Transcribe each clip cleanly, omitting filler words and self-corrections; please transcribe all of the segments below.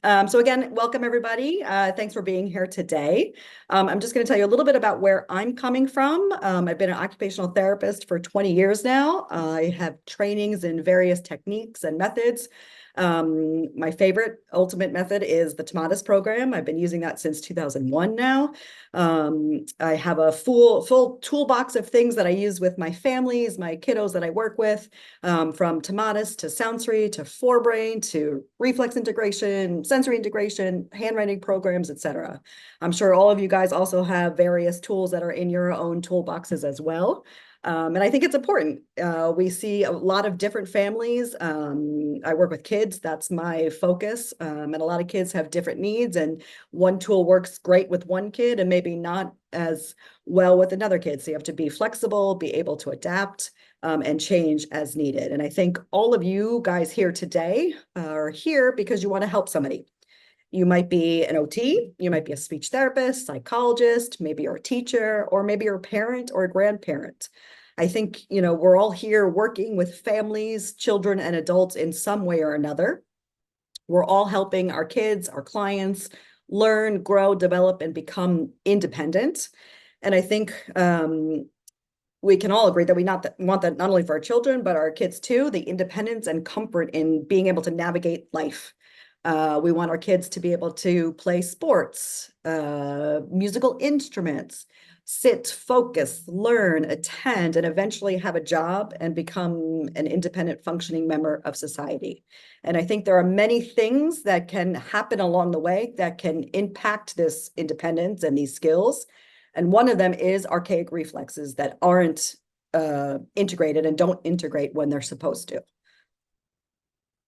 So again, welcome everybody. Thanks for being here today. I'm just going to tell you a little bit about where I'm coming from. I've been an occupational therapist for 20 years now. I have trainings in various techniques and methods. My favorite ultimate method is the Tomatis program. I've been using that since 2001 now. I have a full toolbox of things that I use with my families, my kiddos that I work with, from Tomatis to Soundsory to Forbrain to reflex integration, sensory integration, handwriting programs, etc. I'm sure all of you guys also have various tools that are in your own toolboxes as well. And I think it's important. We see a lot of different families. I work with kids, that's my focus. And a lot of kids have different needs, and one tool works great with one kid and maybe not as well with another kid. So you have to be flexible, be able to adapt, and change as needed. And I think all of you guys here today are here because you want to help somebody. You might be an OT, you might be a speech therapist, psychologist, maybe you're a teacher, or maybe you're a parent or a grandparent. I think, we're all here working with families, children, and adults in some way or another. We're all helping our kids, our clients, learn, grow, develop, and become independent. And I think we can all agree that we want that not only for our children, but our kids too, the independence and comfort in being able to navigate life. We want our kids to be able to play sports, musical instruments, sit, focus, learn, attend, and eventually have a job and become an independent functioning member of society. And I think there are many things that can happen along the way that can impact this independence and these skills. And one of them is archaic reflexes that aren't integrated and don't integrate when they're supposed to.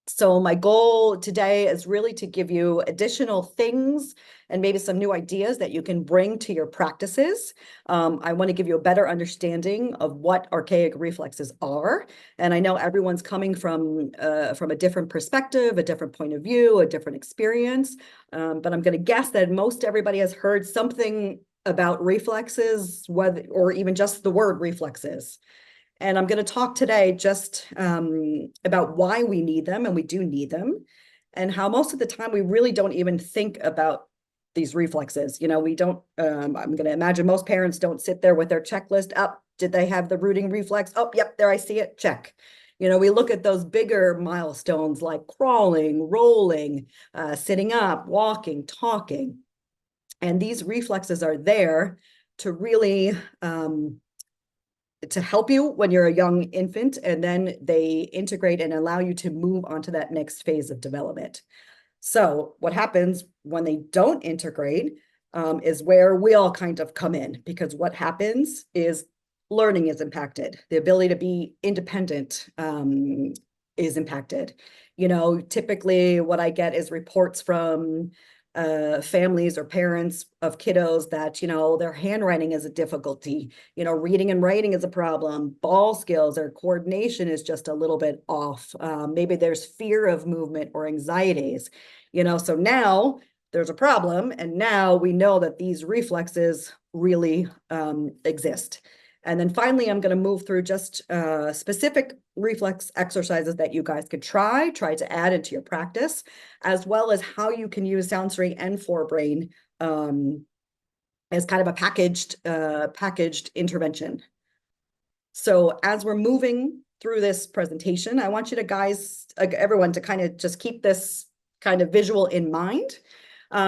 So my goal today is really to give you additional things and maybe some new ideas that you can bring to your practices. I want to give you a better understanding of what archaic reflexes are. And I know everyone's coming from a different perspective, a different point of view, a different experience. But I'm going to guess that most everybody has heard something about reflexes, whether or even just the word reflexes. And I'm going to talk today just about why we need them, and we do need them, and how most of the time we really don't even think about these reflexes. We don't, I'm going to imagine most parents don't sit there with their checklist up. Did they have the rooting reflex? Oh, yep, there I see it, check. We look at those bigger milestones like crawling, rolling, sitting up, walking, talking. And these reflexes are there to really to help you when you're a young infant, and then they integrate and allow you to move on to that next phase of development. So what happens when they don't integrate is where we all kind of come in, because what happens is learning is impacted. The ability to be independent is impacted. Typically what I get is reports from families or parents of kiddos that, their handwriting is a difficulty, reading and writing is a problem, ball skills or coordination is just a little bit off. Maybe there's fear of movement or anxieties, so now there's a problem. And now we know that these reflexes really exist. And then finally, I'm going to move through just specific reflex exercises that you guys could try to add into your practice, as well as how you can use Soundsory and Forbrain as kind of a packaged intervention. So as we're moving through this presentation, I want you to everyone to kind of just keep this kind of visual in mind.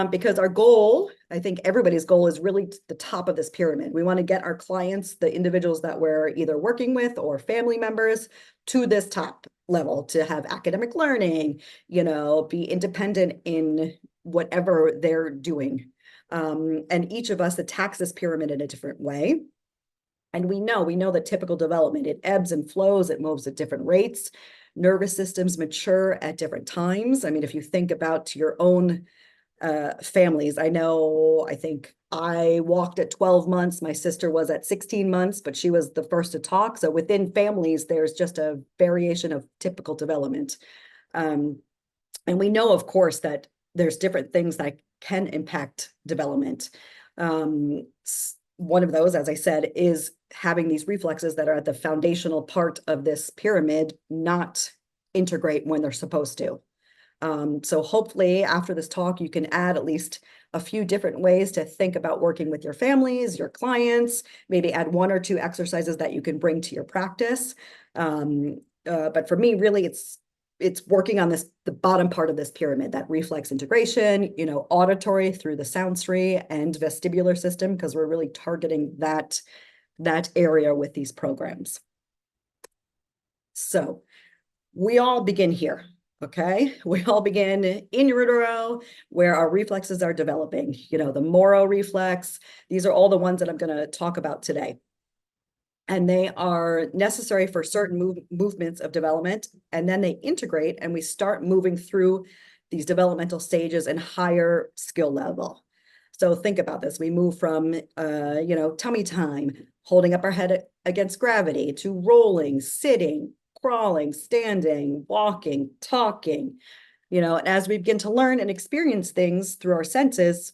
Because our goal, I think everybody's goal, is really the top of this pyramid. We want to get our clients, the individuals that we're either working with or family members, to this top level, to have academic learning, be independent in whatever they're doing. And each of us attacks this pyramid in a different way. And we know that typical development, it ebbs and flows, it moves at different rates. Nervous systems mature at different times. I mean, if you think about your own families. I think I walked at 12 months. My sister was at 16 months, but she was the first to talk. So within families, there's just a variation of typical development. And we know, of course, that there's different things that can impact development. One of those, as I said, is having these reflexes that are at the foundational part of this pyramid not integrate when they're supposed to. So hopefully after this talk, you can add at least a few different ways to think about working with your families, your clients, maybe add 1 or 2 exercises that you can bring to your practice. But for me, really, it's working on the bottom part of this pyramid, that reflex integration, auditory through the sensory and vestibular system, because we're really targeting that area with these programs. So we all begin here. Okay, we all begin in utero, where our reflexes are developing. The MORO reflex. These are all the ones that I'm going to talk about today. And they are necessary for certain movements of development. And then they integrate and we start moving through these developmental stages and higher skill level. So think about this. We move from, tummy time, holding up our head against gravity, to rolling, sitting, crawling, standing, walking, talking, and as we begin to learn and experience things through our senses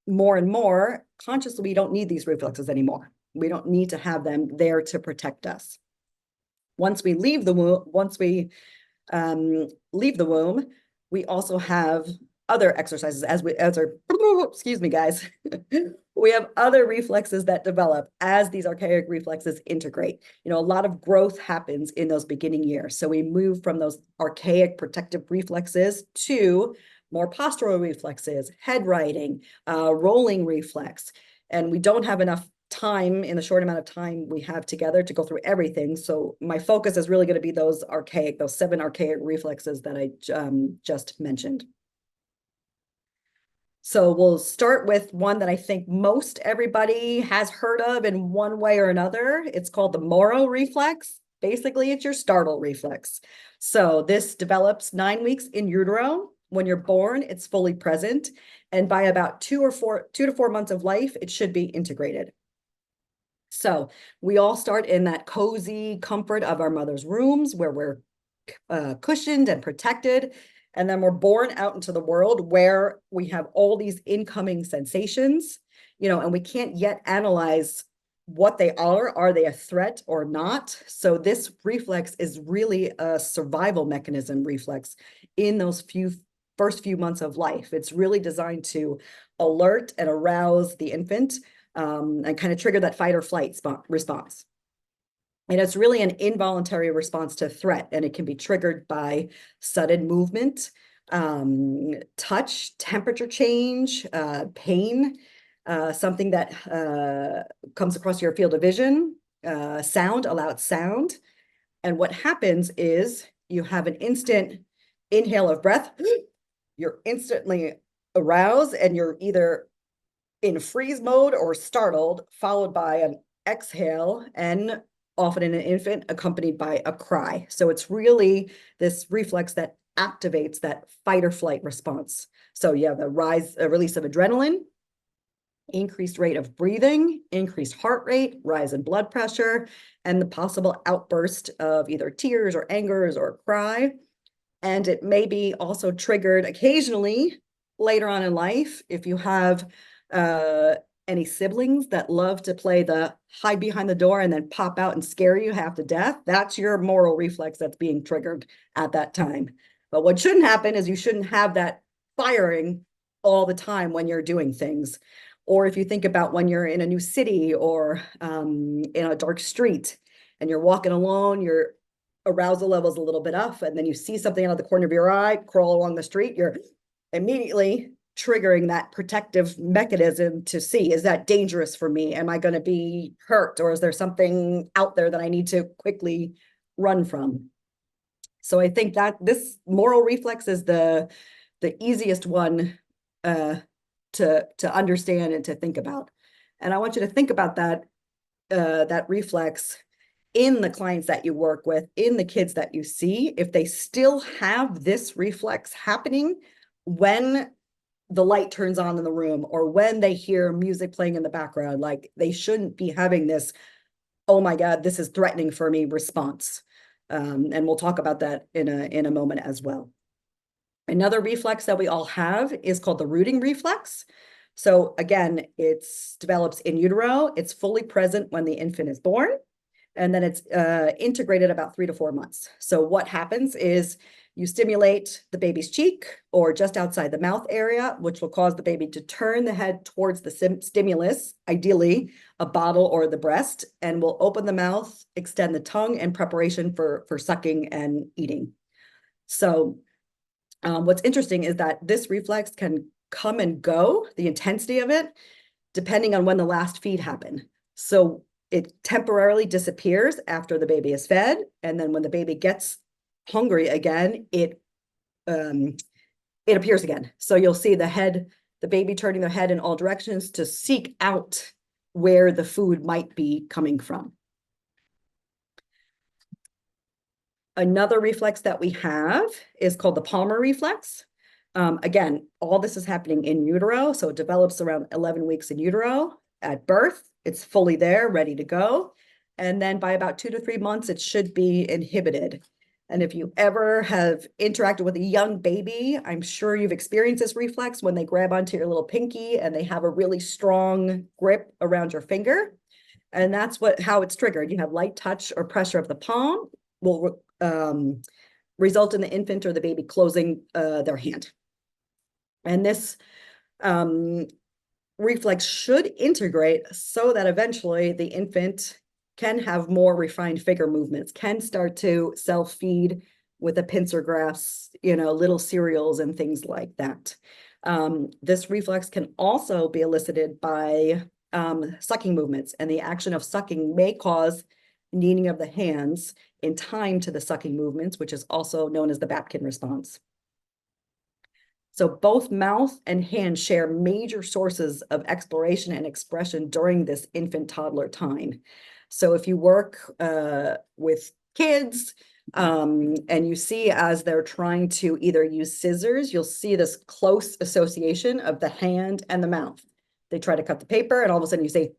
more and more consciously, we don't need these reflexes anymore. We don't need to have them there to protect us. Once we leave the womb, we also have other exercises excuse me, guys. We have other reflexes that develop as these archaic reflexes integrate. A lot of growth happens in those beginning years. So we move from those archaic protective reflexes to more postural reflexes, head righting, rolling reflex. And we don't have enough time in the short amount of time we have together to go through everything. So my focus is really going to be those 7 archaic reflexes that I just mentioned. So we'll start with one that I think most everybody has heard of in one way or another. It's called the MORO reflex. Basically, it's your startle reflex. So this develops 9 weeks in utero. When you're born, it's fully present. And by about 2 to 4 months of life, it should be integrated. So we all start in that cozy comfort of our mother's rooms where we're cushioned and protected. And then we're born out into the world where we have all these incoming sensations, and we can't yet analyze what they are. Are they a threat or not? So this reflex is really a survival mechanism reflex in those first few months of life. It's really designed to alert and arouse the infant and kind of trigger that fight or flight response. And it's really an involuntary response to threat, and it can be triggered by sudden movement, touch, temperature change, pain, something that comes across your field of vision, sound, a loud sound. And what happens is you have an instant inhale of breath. You're instantly aroused, and you're either in freeze mode or startled, followed by an exhale, and often in an infant, accompanied by a cry. So it's really this reflex that activates that fight or flight response. So you have a release of adrenaline, increased rate of breathing, increased heart rate, rise in blood pressure, and the possible outburst of either tears or angers or a cry. And it may be also triggered occasionally later on in life if you have any siblings that love to play the hide behind the door and then pop out and scare you half to death. That's your MORO reflex that's being triggered at that time. But what shouldn't happen is you shouldn't have that firing all the time when you're doing things. Or if you think about when you're in a new city or in a dark street and you're walking alone, your arousal level is a little bit off, and then you see something out of the corner of your eye, crawl along the street, you're immediately triggering that protective mechanism to see, is that dangerous for me? Am I going to be hurt? Or is there something out there that I need to quickly run from? So I think that this MORO reflex is the easiest one to understand and to think about. And I want you to think about that reflex in the clients that you work with, in the kids that you see. If they still have this reflex happening when the light turns on in the room or when they hear music playing in the background, like, they shouldn't be having this, oh my God, this is threatening for me response. And we'll talk about that in a moment as well. Another reflex that we all have is called the rooting reflex. So again, it develops in utero. It's fully present when the infant is born. and then it's integrated about 3 to 4 months. So what happens is you stimulate the baby's cheek or just outside the mouth area, which will cause the baby to turn the head towards the stimulus, ideally a bottle or the breast, and will open the mouth, extend the tongue in preparation for sucking and eating. So what's interesting is that this reflex can come and go, the intensity of it, depending on when the last feed happened. So it temporarily disappears after the baby is fed, and then when the baby gets hungry again, it appears again. So you'll see the baby turning their head in all directions to seek out where the food might be coming from. Another reflex that we have is called the Palmar Reflex. Again, all this is happening in utero, so it develops around 11 weeks in utero. At birth, it's fully there, ready to go. And then by about 2 to 3 months, it should be inhibited. And if you ever have interacted with a young baby, I'm sure you've experienced this reflex when they grab onto your little pinky and they have a really strong grip around your finger. And that's how it's triggered. You have light touch or pressure of the palm will result in the infant or the baby closing their hand. And this reflex should integrate so that eventually the infant can have more refined finger movements, can start to self-feed with a pincer grasp, little cereals and things like that. This reflex can also be elicited by sucking movements, and the action of sucking may cause kneading of the hands in time to the sucking movements, which is also known as the Babkin response. So both mouth and hand share major sources of exploration and expression during this infant toddler time. So if you work with kids and you see as they're trying to either use scissors, you'll see this close association of the hand and the mouth. They try to cut the paper and all of a sudden you see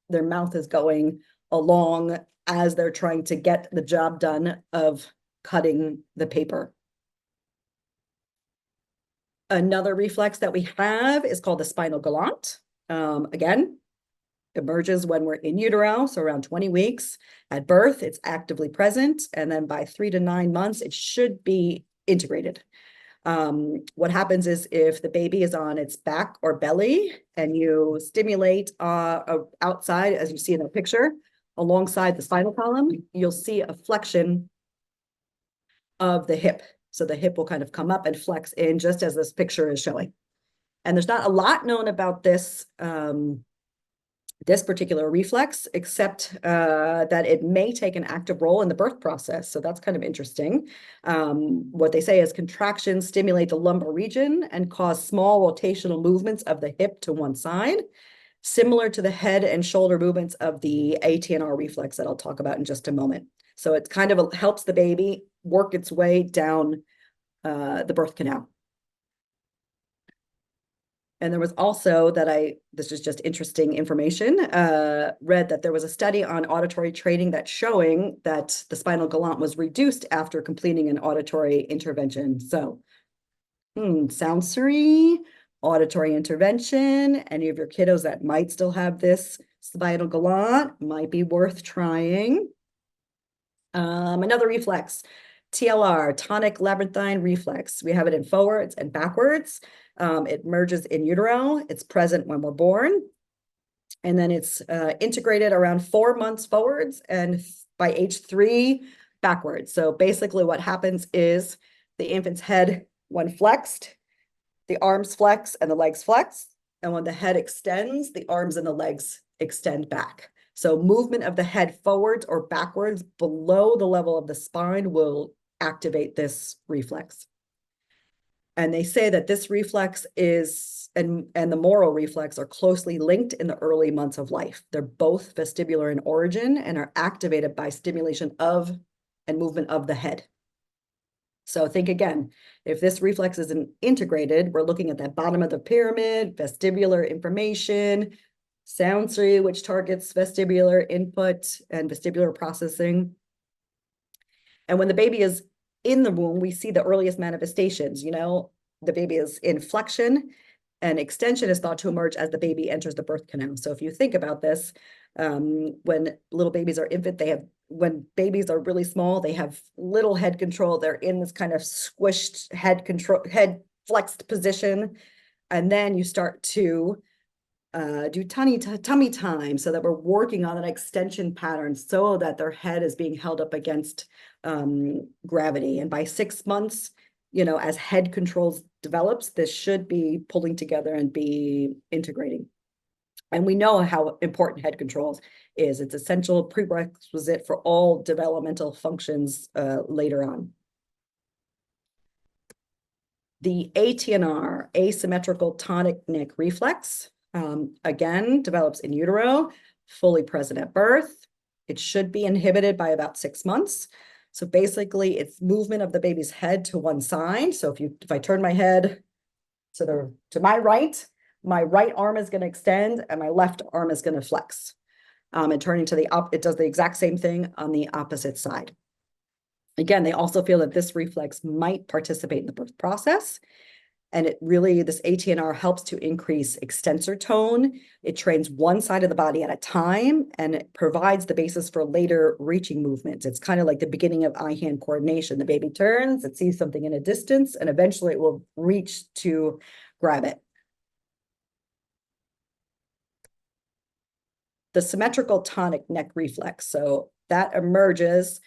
their mouth is going along as they're trying to get the job done of cutting the paper. Another reflex that we have is called the spinal galant. Again, emerges when we're in utero, so around 20 weeks. At birth, it's actively present, and then by 3 to 9 months, it should be integrated. What happens is if the baby is on its back or belly and you stimulate outside, as you see in the picture, alongside the spinal column, you'll see a flexion of the hip. So the hip will kind of come up and flex in just as this picture is showing. And there's not a lot known about this, this particular reflex, except that it may take an active role in the birth process. So that's kind of interesting. What they say is contractions stimulate the lumbar region and cause small rotational movements of the hip to one side, similar to the head and shoulder movements of the ATNR reflex that I'll talk about in just a moment. So it kind of helps the baby work its way down the birth canal. And there was also this is just interesting information, read that there was a study on auditory training that's showing that the spinal galant was reduced after completing an auditory intervention. So, Soundsory, auditory intervention, any of your kiddos that might still have this spinal galant might be worth trying. Another reflex, TLR, tonic labyrinthine reflex. We have it in forwards and backwards. It merges in utero. It's present when we're born. And then it's integrated around 4 months forwards and by age 3 backwards. So basically what happens is the infant's head, when flexed, the arms flex and the legs flex. And when the head extends, the arms and the legs extend back. So movement of the head forwards or backwards below the level of the spine will activate this reflex. And they say that this reflex and the MORO reflex are closely linked in the early months of life. They're both vestibular in origin and are activated by stimulation of and movement of the head. So think again, if this reflex isn't integrated, we're looking at that bottom of the pyramid, vestibular information, Soundsory, which targets vestibular input and vestibular processing. And when the baby is in the womb, we see the earliest manifestations. The baby is in flexion and extension is thought to emerge as the baby enters the birth canal. So if you think about this, When little babies are infant, when babies are really small, they have little head control. They're in this kind of squished head flexed position. And then you start to do tummy time, so that we're working on an extension pattern so that their head is being held up against gravity. And by 6 months, as head controls develops, this should be pulling together and be integrating. And we know how important head controls is. It's essential prerequisite for all developmental functions later on. The ATNR, asymmetrical tonic reflex, again, develops in utero, fully present at birth. It should be inhibited by about 6 months. So basically, it's movement of the baby's head to one side. So if I turn my head to my right arm is going to extend and my left arm is going to flex. And turning to it does the exact same thing on the opposite side. Again, they also feel that this reflex might participate in the birth process. And this ATNR helps to increase extensor tone. It trains one side of the body at a time, and it provides the basis for later reaching movements. It's kind of like the beginning of eye-hand coordination. The baby turns, it sees something in a distance, and eventually it will reach to grab it. The symmetrical tonic neck reflex. So that emerges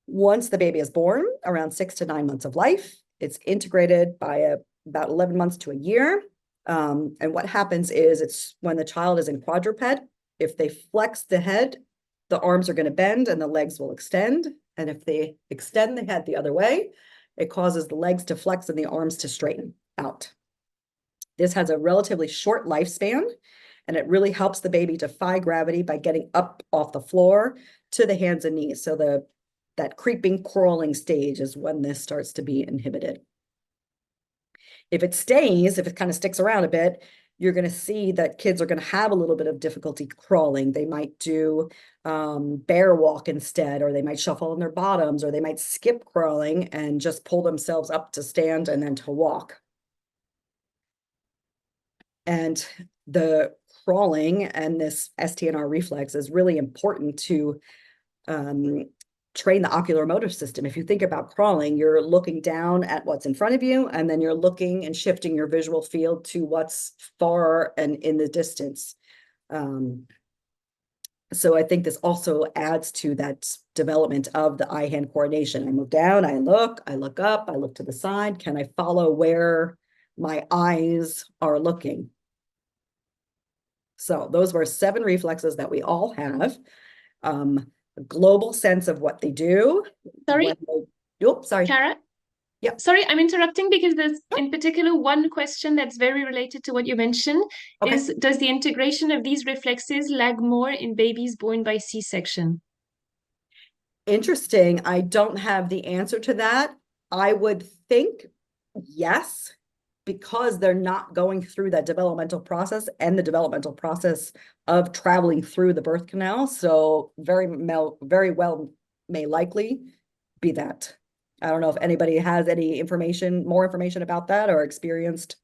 once the baby is born, around 6 to 9 months of life. It's integrated by about 11 months to a year. And what happens is it's when the child is in quadruped, if they flex the head, the arms are going to bend and the legs will extend. And if they extend the head the other way, it causes the legs to flex and the arms to straighten out. This has a relatively short lifespan, and it really helps the baby defy gravity by getting up off the floor to the hands and knees. So that creeping, crawling stage is when this starts to be inhibited. If it kind of sticks around a bit, you're going to see that kids are going to have a little bit of difficulty crawling. They might do bear walk instead, or they might shuffle on their bottoms, or they might skip crawling and just pull themselves up to stand and then to walk. And the crawling and this STNR reflex is really important to train the oculomotor system. If you think about crawling, you're looking down at what's in front of you, and then you're looking and shifting your visual field to what's far and in the distance. So I think this also adds to that development of the eye-hand coordination. I move down, I look up, I look to the side. Can I follow where my eyes are looking? So those were 7 reflexes that we all have. A global sense of what they do. Sorry. Sorry. Cara? Yeah. Sorry, I'm interrupting because there's in particular one question that's very related to what you mentioned. Okay. Does the integration of these reflexes lag more in babies born by C-section? Interesting. I don't have the answer to that. I would think yes, because they're not going through that developmental process and the developmental process of traveling through the birth canal. So very well may likely be that. I don't know if anybody has any more information about that or experienced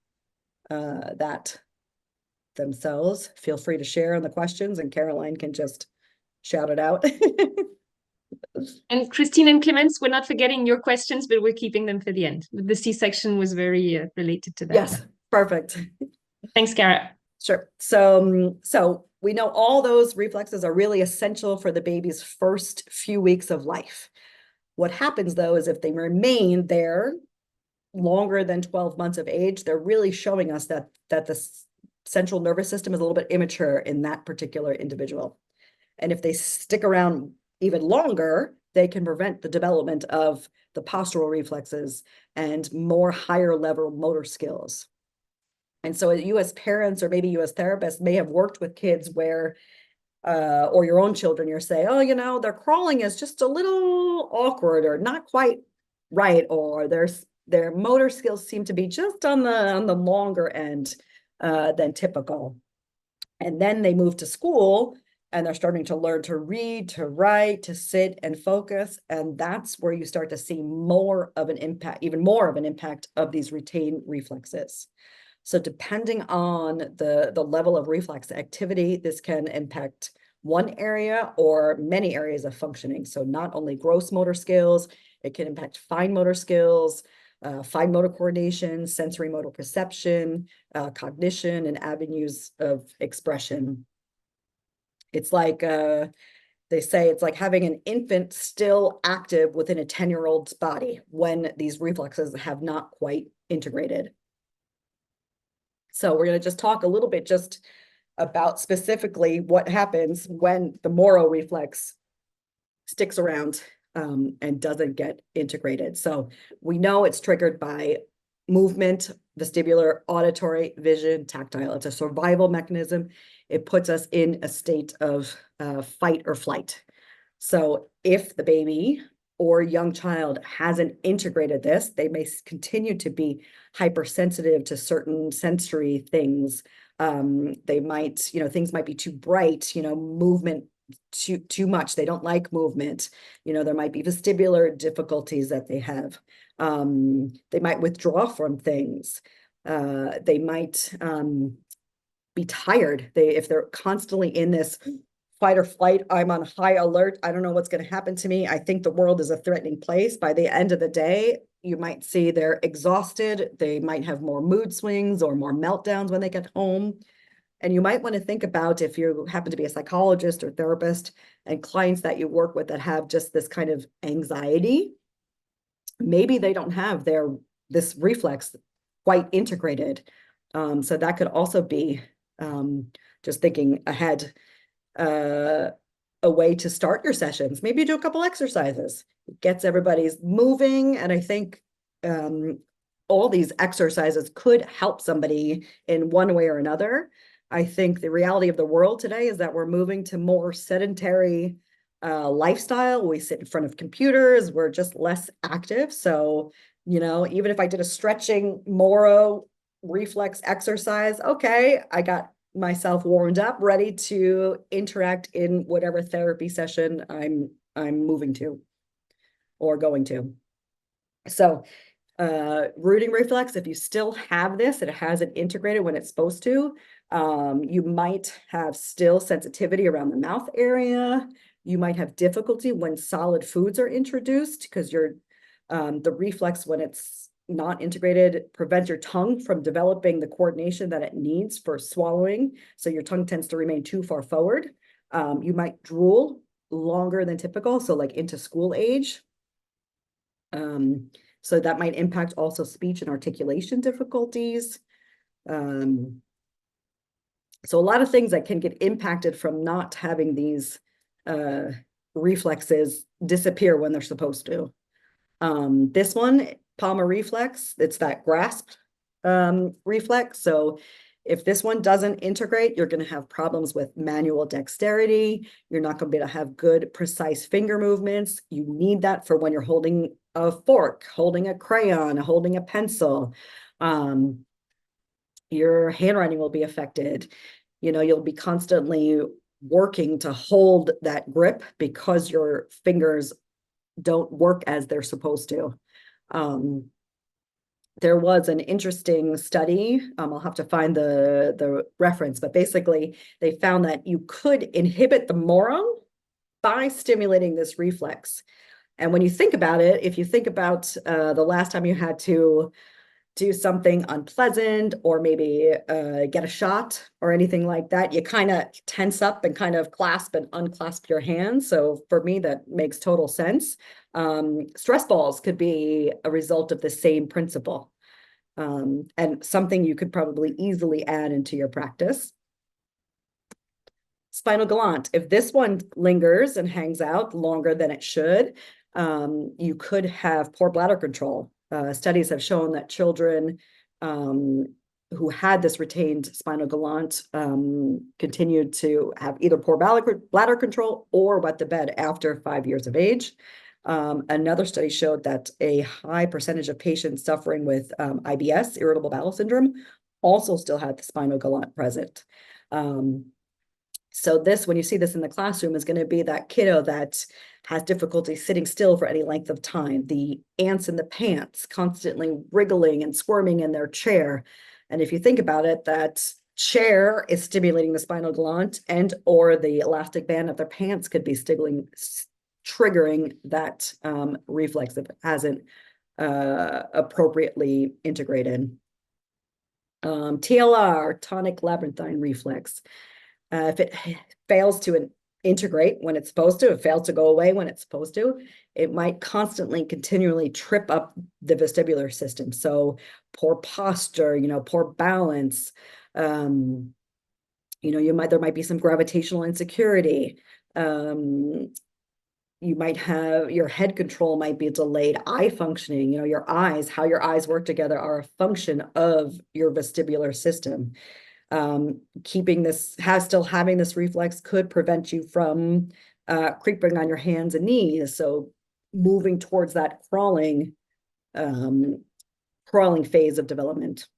that themselves. Feel free to share in the questions, and Caroline can just shout it out. And Christine and Clemens, we're not forgetting your questions, but we're keeping them for the end. The C-section was very related to that. Yes, perfect. Thanks, Cara. Sure. So we know all those reflexes are really essential for the baby's first few weeks of life. What happens, though, is if they remain there longer than 12 months of age, they're really showing us that the central nervous system is a little bit immature in that particular individual. And if they stick around even longer, they can prevent the development of the postural reflexes and more higher level motor skills. And so you as parents, or maybe you as therapists, may have worked with kids where, or your own children, you're saying, oh, their crawling is just a little awkward or not quite right, or their motor skills seem to be just on the longer end than typical. And then they move to school, and they're starting to learn to read, to write, to sit and focus. And that's where you start to see even more of an impact of these retained reflexes. So depending on the level of reflex activity, this can impact one area or many areas of functioning. So not only gross motor skills, it can impact fine motor skills, fine motor coordination, sensory motor perception, cognition, and avenues of expression. It's like they say it's like having an infant still active within a 10-year-old's body when these reflexes have not quite integrated. So we're going to just talk a little bit just about specifically what happens when the MORO reflex sticks around and doesn't get integrated. So we know it's triggered by movement, vestibular, auditory, vision, tactile. It's a survival mechanism. It puts us in a state of fight or flight. So if the baby or young child hasn't integrated this, they may continue to be hypersensitive to certain sensory things. They might, things might be too bright, movement too much. They don't like movement. There might be vestibular difficulties that they have. They might withdraw from things. They might be tired. If they're constantly in this fight or flight, I'm on high alert. I don't know what's going to happen to me. I think the world is a threatening place. By the end of the day, you might see they're exhausted. They might have more mood swings or more meltdowns when they get home. And you might want to think about, if you happen to be a psychologist or therapist and clients that you work with that have just this kind of anxiety, maybe they don't have this reflex quite integrated. So that could also be, just thinking ahead, a way to start your sessions. Maybe do a couple exercises. It gets everybody's moving. And I think all these exercises could help somebody in one way or another. I think the reality of the world today is that we're moving to more sedentary lifestyle. We sit in front of computers. We're just less active. So, even if I did a stretching MORO reflex exercise, okay, I got myself warmed up, ready to interact in whatever therapy session I'm moving to or going to. So rooting reflex, if you still have this, it hasn't integrated when it's supposed to, you might have still sensitivity around the mouth area. You might have difficulty when solid foods are introduced because the reflex, when it's not integrated, prevents your tongue from developing the coordination that it needs for swallowing. So your tongue tends to remain too far forward. You might drool longer than typical, so like into school age. So that might impact also speech and articulation difficulties. So a lot of things that can get impacted from not having these reflexes disappear when they're supposed to. This one, Palmar Reflex, it's that grasp reflex. So if this one doesn't integrate, you're going to have problems with manual dexterity. You're not going to be able to have good, precise finger movements. You need that for when you're holding a fork, holding a crayon, holding a pencil. Your handwriting will be affected. You'll be constantly working to hold that grip because your fingers don't work as they're supposed to. There was an interesting study, I'll have to find the reference, but basically they found that you could inhibit the MORO by stimulating this reflex. And when you think about it, if you think about the last time you had to do something unpleasant or maybe get a shot or anything like that, you kind of tense up and kind of clasp and unclasp your hands. So for me, that makes total sense. Stress balls could be a result of the same principle, and something you could probably easily add into your practice. Spinal galant, if this one lingers and hangs out longer than it should, you could have poor bladder control. Studies have shown that children who had this retained spinal galant continued to have either poor bladder control or wet the bed after 5 years of age. Another study showed that a high percentage of patients suffering with IBS, irritable bowel syndrome, also still had the spinal galant present. So this, when you see this in the classroom, is going to be that kiddo that has difficulty sitting still for any length of time. The ants in the pants, constantly wriggling and squirming in their chair. And if you think about it, that chair is stimulating the spinal galant, and or the elastic band of their pants could be triggering that reflex if it hasn't appropriately integrated. TLR, tonic labyrinthine reflex. If it fails to integrate when it's supposed to, it fails to go away when it's supposed to, it might constantly, continually trip up the vestibular system. So poor posture, poor balance, there might be some gravitational insecurity. You might have your head control might be delayed, eye functioning, your eyes, how your eyes work together are a function of your vestibular system. Still having this reflex could prevent you from creeping on your hands and knees. So moving towards that crawling phase of development.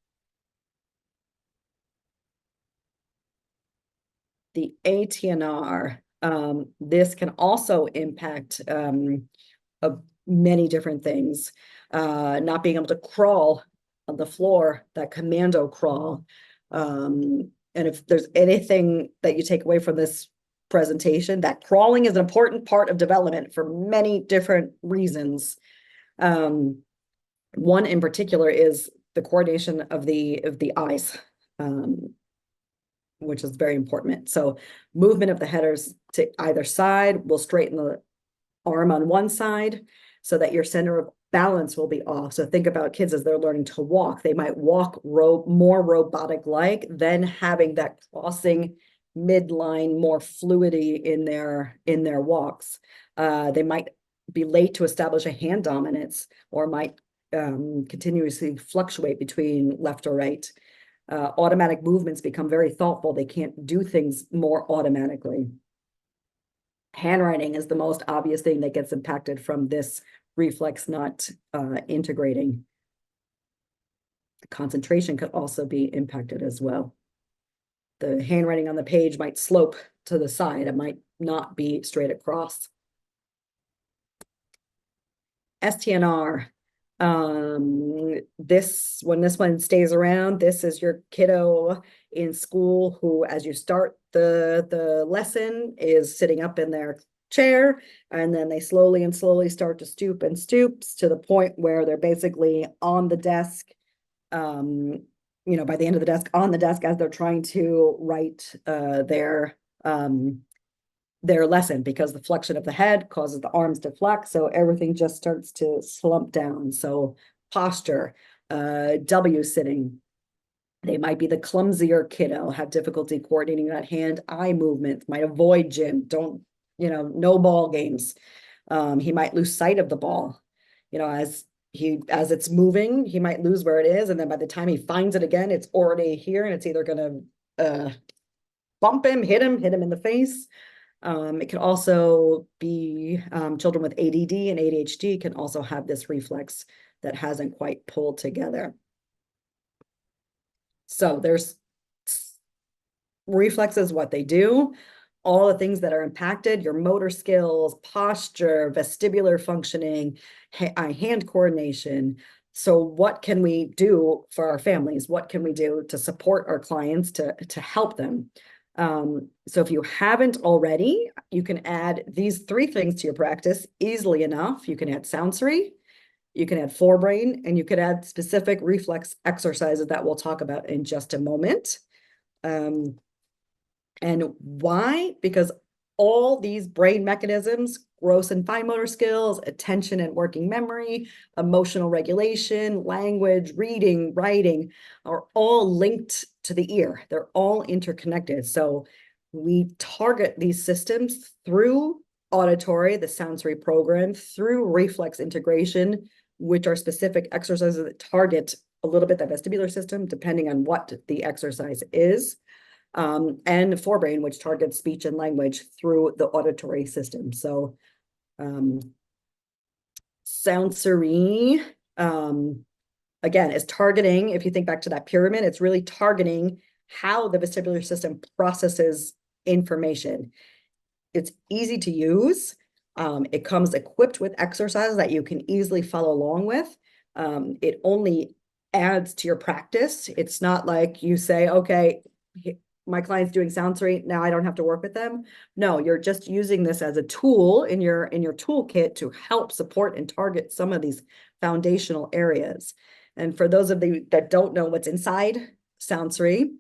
The ATNR, this can also impact many different things. Not being able to crawl on the floor, that commando crawl. And if there's anything that you take away from this presentation, that crawling is an important part of development for many different reasons. One in particular is the coordination of the eyes, which is very important. So movement of the headers to either side will straighten the arm on one side so that your center of balance will be off. So think about kids as they're learning to walk. They might walk more robotic-like than having that crossing midline, more fluidity in their walks. They might be late to establish a hand dominance, or might continuously fluctuate between left or right. Automatic movements become very thoughtful. They can't do things more automatically. Handwriting is the most obvious thing that gets impacted from this reflex not integrating. Concentration could also be impacted as well. The handwriting on the page might slope to the side. It might not be straight across. STNR. When this one stays around, this is your kiddo in school who, as you start the lesson, is sitting up in their chair, and then they slowly start to stoops to the point where they're basically on the desk, by the end of the desk, on the desk as they're trying to write their lesson, because the flexion of the head causes the arms to flex, so everything just starts to slump down. So posture, W sitting. They might be the clumsier kiddo, have difficulty coordinating that hand-eye movement, might avoid gym, no ball games. He might lose sight of the ball. As it's moving, he might lose where it is, and then by the time he finds it again, it's already here, and it's either going to bump him, hit him in the face. It can also be children with ADD and ADHD can also have this reflex that hasn't quite pulled together. So there's reflexes, what they do, all the things that are impacted, your motor skills, posture, vestibular functioning, hand coordination. So what can we do for our families? What can we do to support our clients, to help them? So if you haven't already, you can add these 3 things to your practice easily enough. You can add Soundsory, you can add Forbrain, and you could add specific reflex exercises that we'll talk about in just a moment. And why? Because all these brain mechanisms, gross and fine motor skills, attention and working memory, emotional regulation, language, reading, writing, are all linked to the ear. They're all interconnected. So we target these systems through auditory, the Soundsory program, through reflex integration, which are specific exercises that target a little bit the vestibular system, depending on what the exercise is. And Forbrain, which targets speech and language through the auditory system. So Soundsory, again, is targeting, if you think back to that pyramid, it's really targeting how the vestibular system processes information. It's easy to use. It comes equipped with exercises that you can easily follow along with. It only adds to your practice. It's not like you say, okay, my client's doing Soundsory, now I don't have to work with them. No, you're just using this as a tool in your toolkit to help support and target some of these foundational areas. And for those of you that don't know what's inside Soundsory,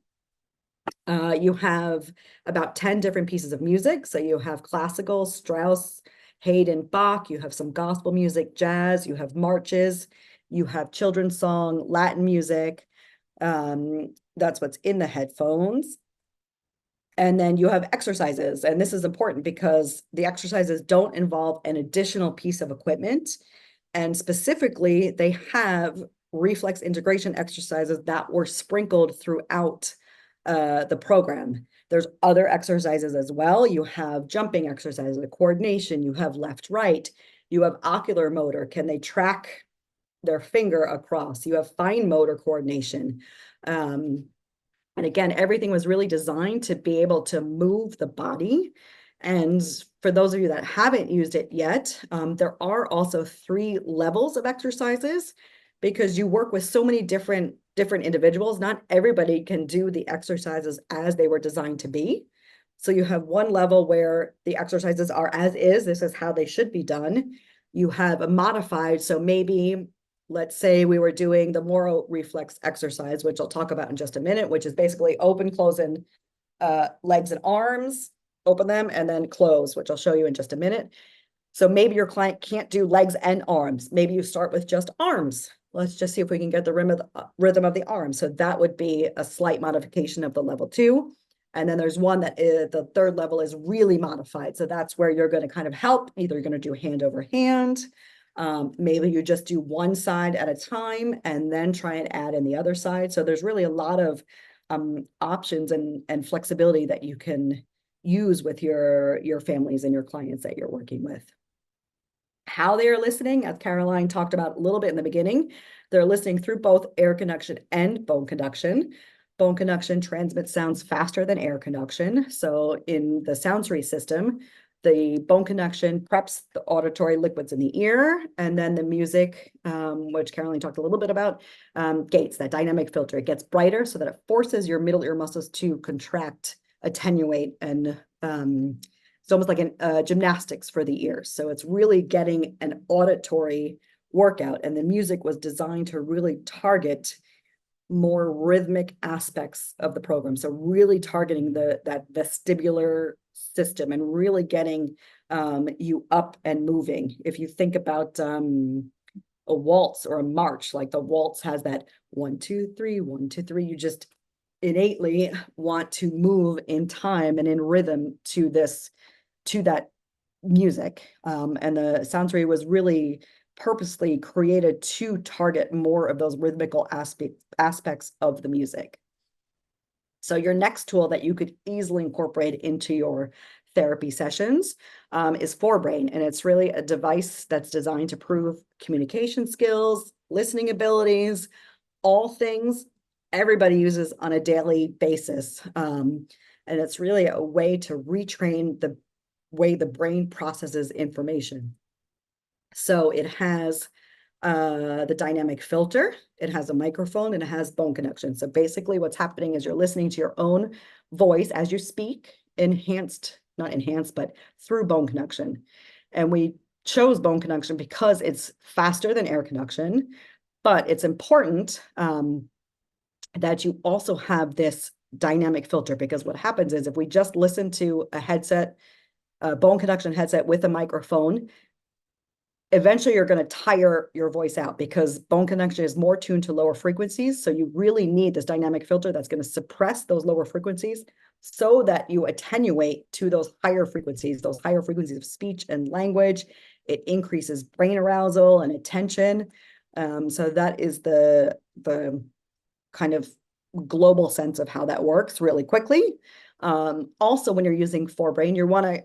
you have about 10 different pieces of music. So you have classical, Strauss, Haydn, Bach, you have some gospel music, jazz, you have marches, you have children's song, Latin music. That's what's in the headphones. And then you have exercises. And this is important because the exercises don't involve an additional piece of equipment. And specifically, they have reflex integration exercises that were sprinkled throughout the program. There's other exercises as well. You have jumping exercises, coordination, you have left, right, you have ocular motor. Can they track their finger across? You have fine motor coordination. And again, everything was really designed to be able to move the body. And for those of you that haven't used it yet, there are also 3 levels of exercises because you work with so many different individuals. Not everybody can do the exercises as they were designed to be. So you have one level where the exercises are as is. This is how they should be done. You have a modified. So maybe, let's say we were doing the MORO Reflex exercise, which I'll talk about in just a minute, which is basically open, close, and legs and arms, open them, and then close, which I'll show you in just a minute. So maybe your client can't do legs and arms. Maybe you start with just arms. Let's just see if we can get the rhythm of the arm. So that would be a slight modification of the level 2. And then there's one that is, the 3rd level is really modified. So that's where you're going to kind of help. Either you're going to do hand over hand. Maybe you just do one side at a time and then try and add in the other side. So there's really a lot of options and flexibility that you can use with your families and your clients that you're working with. How they are listening, as Caroline talked about a little bit in the beginning, they're listening through both air conduction and bone conduction. Bone conduction transmits sounds faster than air conduction. So in the Soundsory system, the bone conduction preps the auditory liquids in the ear, and then the music, which Caroline talked a little bit about, gates, that dynamic filter. It gets brighter so that it forces your middle ear muscles to contract, attenuate, and it's almost like an gymnastics for the ears. So it's really getting an auditory workout, and the music was designed to really target more rhythmic aspects of the program. So really targeting that vestibular system and really getting you up and moving. If you think about a waltz or a march, like the waltz has that 1, 2, 3, 1, 2, 3, you just innately want to move in time and in rhythm to that music. And the Soundsory was really purposely created to target more of those rhythmical aspects of the music. So your next tool that you could easily incorporate into your therapy sessions is Forbrain, and it's really a device that's designed to prove communication skills, listening abilities, all things everybody uses on a daily basis. And it's really a way to retrain the way the brain processes information. So it has the dynamic filter, it has a microphone, and it has bone conduction. So basically what's happening is you're listening to your own voice as you speak, not enhanced, but through bone conduction. And we chose bone conduction because it's faster than air conduction, but it's important that you also have this dynamic filter, because what happens is if we just listen to a headset, a bone conduction headset with a microphone, eventually you're going to tire your voice out because bone conduction is more tuned to lower frequencies. So you really need this dynamic filter that's going to suppress those lower frequencies so that you attenuate to those higher frequencies of speech and language. It increases brain arousal and attention. So that is the kind of global sense of how that works really quickly. Also, when you're using Forbrain, you want to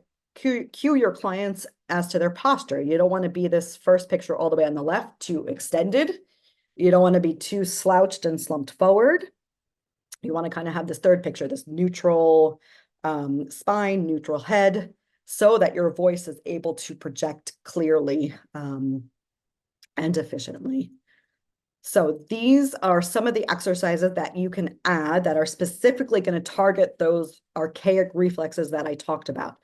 cue your clients as to their posture. You don't want to be this first picture all the way on the left too extended. You don't want to be too slouched and slumped forward. You want to kind of have this third picture, this neutral spine, neutral head, so that your voice is able to project clearly and efficiently. So these are some of the exercises that you can add that are specifically going to target those archaic reflexes that I talked about.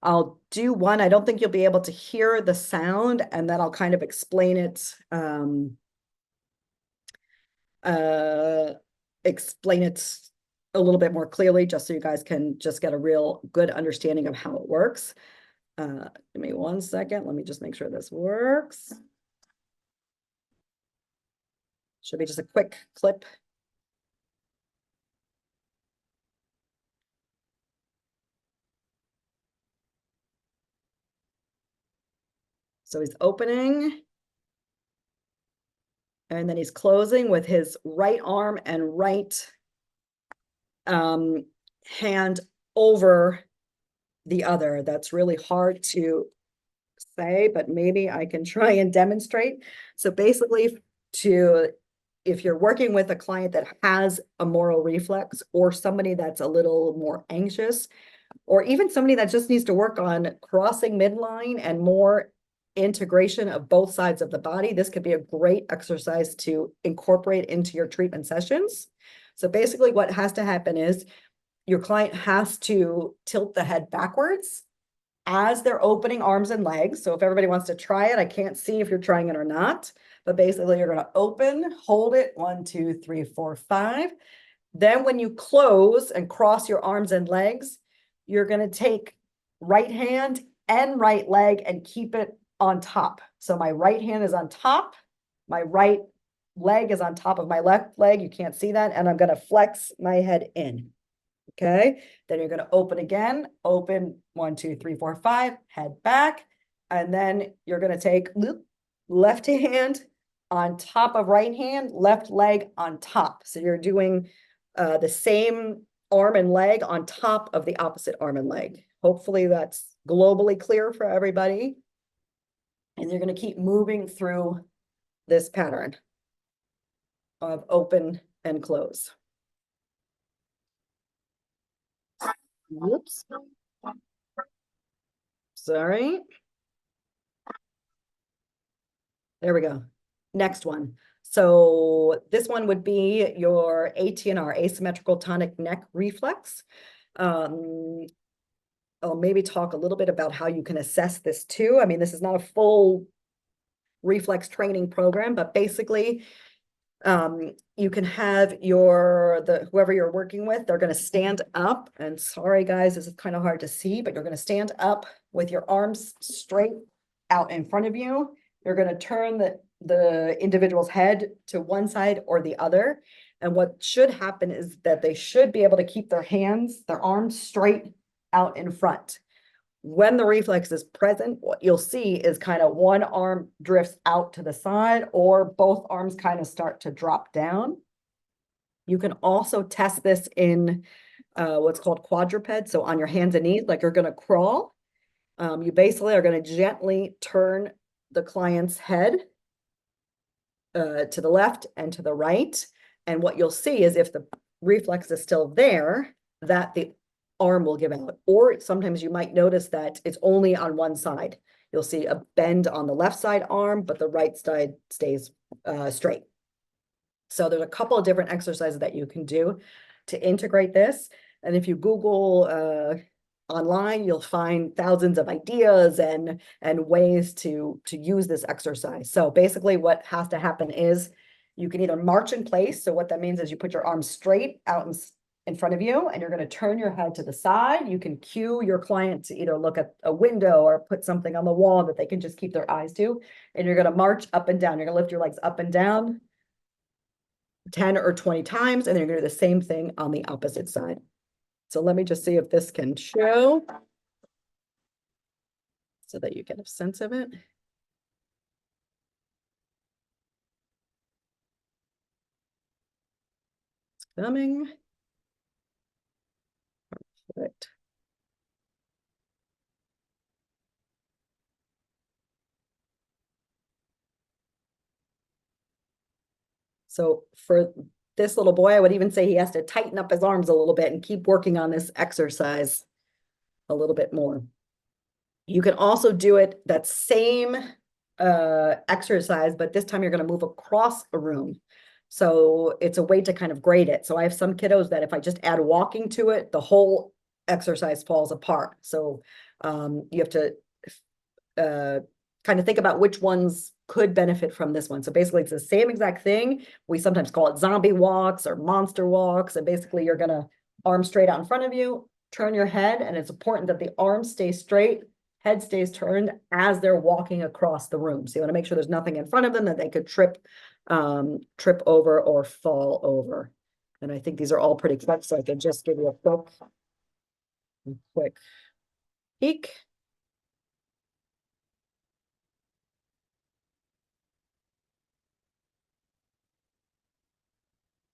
I'll do one. I don't think you'll be able to hear the sound, and then I'll kind of explain it a little bit more clearly, just so you guys can just get a real good understanding of how it works. Give me 1 second. Let me just make sure this works. Should be just a quick clip. So he's opening, and then he's closing with his right arm and right hand over the other. That's really hard to say, but maybe I can try and demonstrate. So basically, if you're working with a client that has a MORO reflex, or somebody that's a little more anxious, or even somebody that just needs to work on crossing midline and more integration of both sides of the body, this could be a great exercise to incorporate into your treatment sessions. So basically what has to happen is your client has to tilt the head backwards as they're opening arms and legs. So if everybody wants to try it, I can't see if you're trying it or not, but basically you're going to open, hold it, 1, 2, 3, 4, 5. Then when you close and cross your arms and legs, you're going to take right hand and right leg and keep it on top. So my right hand is on top, my right leg is on top of my left leg. You can't see that. And I'm going to flex my head in. Okay. Then you're going to open again, open 1, 2, 3, 4, 5, head back. And then you're going to take left hand on top of right hand, left leg on top. So you're doing the same arm and leg on top of the opposite arm and leg. Hopefully that's globally clear for everybody. And you're going to keep moving through this pattern of open and close. Whoops. Sorry. There we go. Next one. So this one would be your ATNR, asymmetrical tonic neck reflex. I'll maybe talk a little bit about how you can assess this too. I mean, this is not a full reflex training program, but basically you can have whoever you're working with, they're going to stand up, and sorry guys, this is kind of hard to see, but you're going to stand up with your arms straight out in front of you. You're going to turn the individual's head to one side or the other. And what should happen is that they should be able to keep their arms straight out in front. When the reflex is present, what you'll see is kind of one arm drifts out to the side, or both arms kind of start to drop down. You can also test this in what's called quadruped. So on your hands and knees, like you're going to crawl. You basically are going to gently turn the client's head to the left and to the right. And what you'll see is if the reflex is still there, that the arm will give out. Or sometimes you might notice that it's only on one side. You'll see a bend on the left side arm, but the right side stays straight. So there's a couple of different exercises that you can do to integrate this. And if you Google online, you'll find thousands of ideas and ways to use this exercise. So basically what has to happen is you can either march in place. So what that means is you put your arms straight out in front of you, and you're going to turn your head to the side. You can cue your client to either look at a window or put something on the wall that they can just keep their eyes to. And you're going to march up and down. You're going to lift your legs up and down 10 or 20 times, and then you're going to do the same thing on the opposite side. So let me just see if this can show so that you get a sense of it. It's coming. Perfect. So for this little boy, I would even say he has to tighten up his arms a little bit and keep working on this exercise a little bit more. You can also do that same exercise, but this time you're going to move across a room. So it's a way to kind of grade it. So I have some kiddos that if I just add walking to it, the whole exercise falls apart. So you have to kind of think about which ones could benefit from this one. So basically it's the same exact thing. We sometimes call it zombie walks or monster walks. And basically you're going to arm straight out in front of you, turn your head, and it's important that the arms stay straight, head stays turned as they're walking across the room. So you want to make sure there's nothing in front of them that they could trip over or fall over. And I think these are all pretty quick, so I can just give you a quick peek.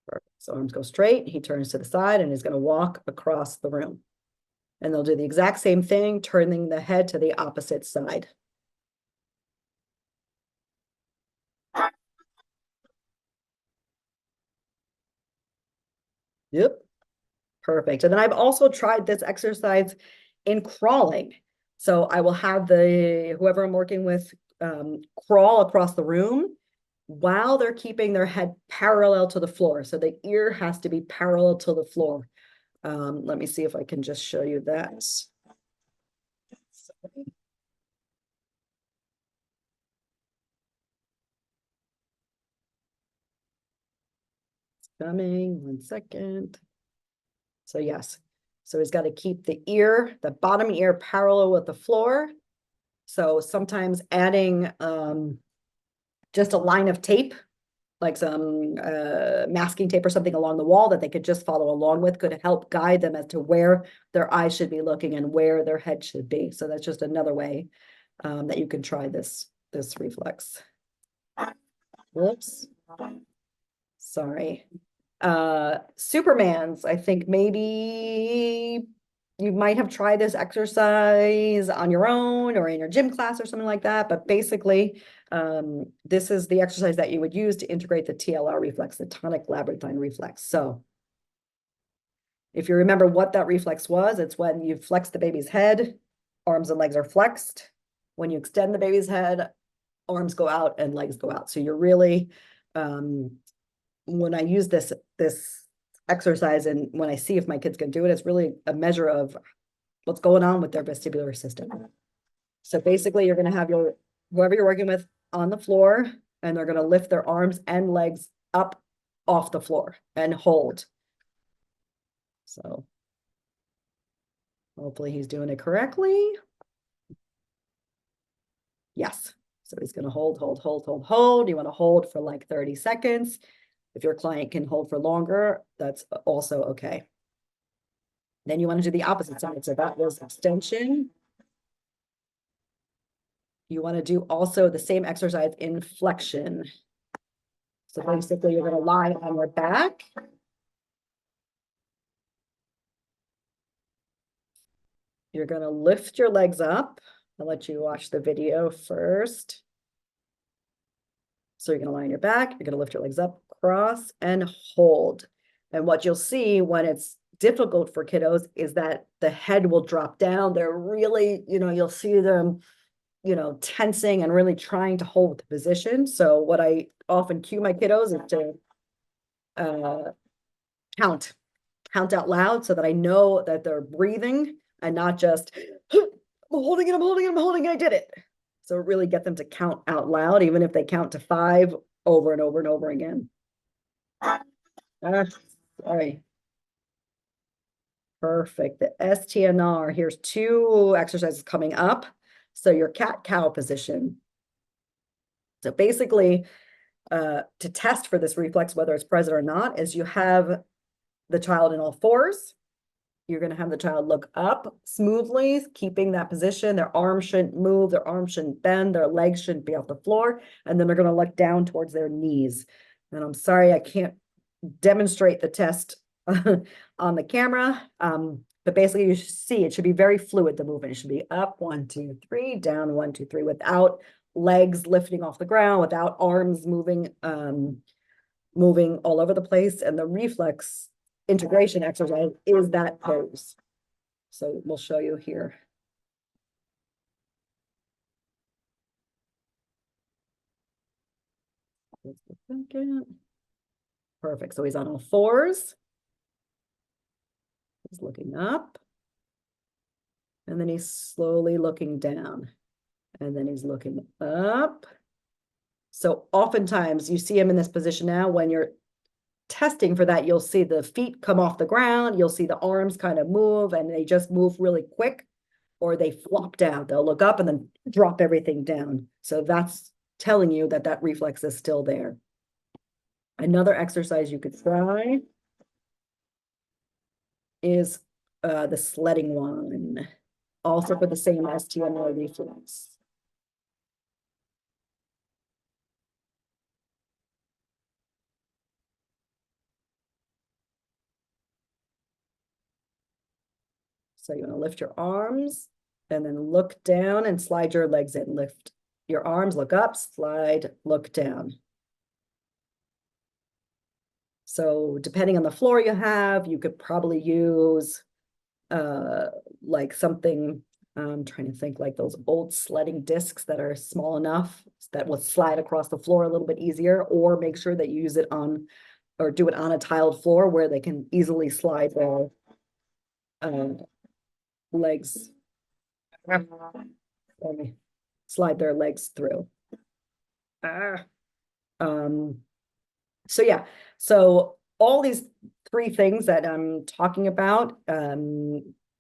Perfect. So arms go straight, he turns to the side and he's going to walk across the room. And they'll do the exact same thing, turning the head to the opposite side. Yep. Perfect. And then I've also tried this exercise in crawling. So I will have whoever I'm working with crawl across the room while they're keeping their head parallel to the floor. So the ear has to be parallel to the floor. Let me see if I can just show you that. Coming, 1 second. So yes, so he's got to keep the bottom ear parallel with the floor. So sometimes adding just a line of tape, like some masking tape or something along the wall that they could just follow along with, could help guide them as to where their eyes should be looking and where their head should be. So that's just another way that you can try this reflex. Whoops. Sorry. Superman's, I think maybe you might have tried this exercise on your own or in your gym class or something like that. But basically, this is the exercise that you would use to integrate the TLR reflex, the tonic labyrinthine reflex. So if you remember what that reflex was, it's when you flex the baby's head, arms and legs are flexed. When you extend the baby's head, arms go out and legs go out. So you're really, when I use this exercise and when I see if my kids can do it, it's really a measure of what's going on with their vestibular system. So basically you're going to have whoever you're working with on the floor, and they're going to lift their arms and legs up off the floor and hold. So hopefully he's doing it correctly. Yes. So he's going to hold. You want to hold for like 30 seconds. If your client can hold for longer, that's also okay. Then you want to do the opposite side. So that was extension. You want to do also the same exercise in flexion. So basically you're going to lie on your back. You're going to lift your legs up. I'll let you watch the video first. So you're going to lie on your back. You're going to lift your legs up, cross, and hold. And what you'll see when it's difficult for kiddos is that the head will drop down. They're really, you'll see them, tensing and really trying to hold the position. So what I often cue my kiddos is to count out loud so that I know that they're breathing and not just, I'm holding it, I did it. So really get them to count out loud, even if they count to 5 over and over and over again. Sorry. Perfect. The STNR, here's 2 exercises coming up. So your cat-cow position. So basically, to test for this reflex, whether it's present or not, is you have the child in all fours. You're going to have the child look up smoothly, keeping that position. Their arms shouldn't move. Their arms shouldn't bend. Their legs shouldn't be off the floor. And then they're going to look down towards their knees. And I'm sorry, I can't demonstrate the test on the camera. But basically you should see it should be very fluid, the movement. It should be up, 1, 2, 3, down, 1, 2, 3, without legs lifting off the ground, without arms moving all over the place. And the reflex integration exercise is that pose. So we'll show you here. Just a second. Perfect. So he's on all fours. He's looking up. And then he's slowly looking down. And then he's looking up. So oftentimes you see him in this position now. When you're testing for that, you'll see the feet come off the ground. You'll see the arms kind of move, and they just move really quick, or they flop down. They'll look up and then drop everything down. So that's telling you that that reflex is still there. Another exercise you could try is the sledding one, also for the same STNR reflex. So you want to lift your arms and then look down and slide your legs in. Lift your arms, look up, slide, look down. So depending on the floor you have, you could probably use like something, I'm trying to think, like those old sledding discs that are small enough that will slide across the floor a little bit easier, or make sure that you use it on, or do it on a tiled floor where they can easily slide their legs, slide their legs through. So yeah, so all these three things that I'm talking about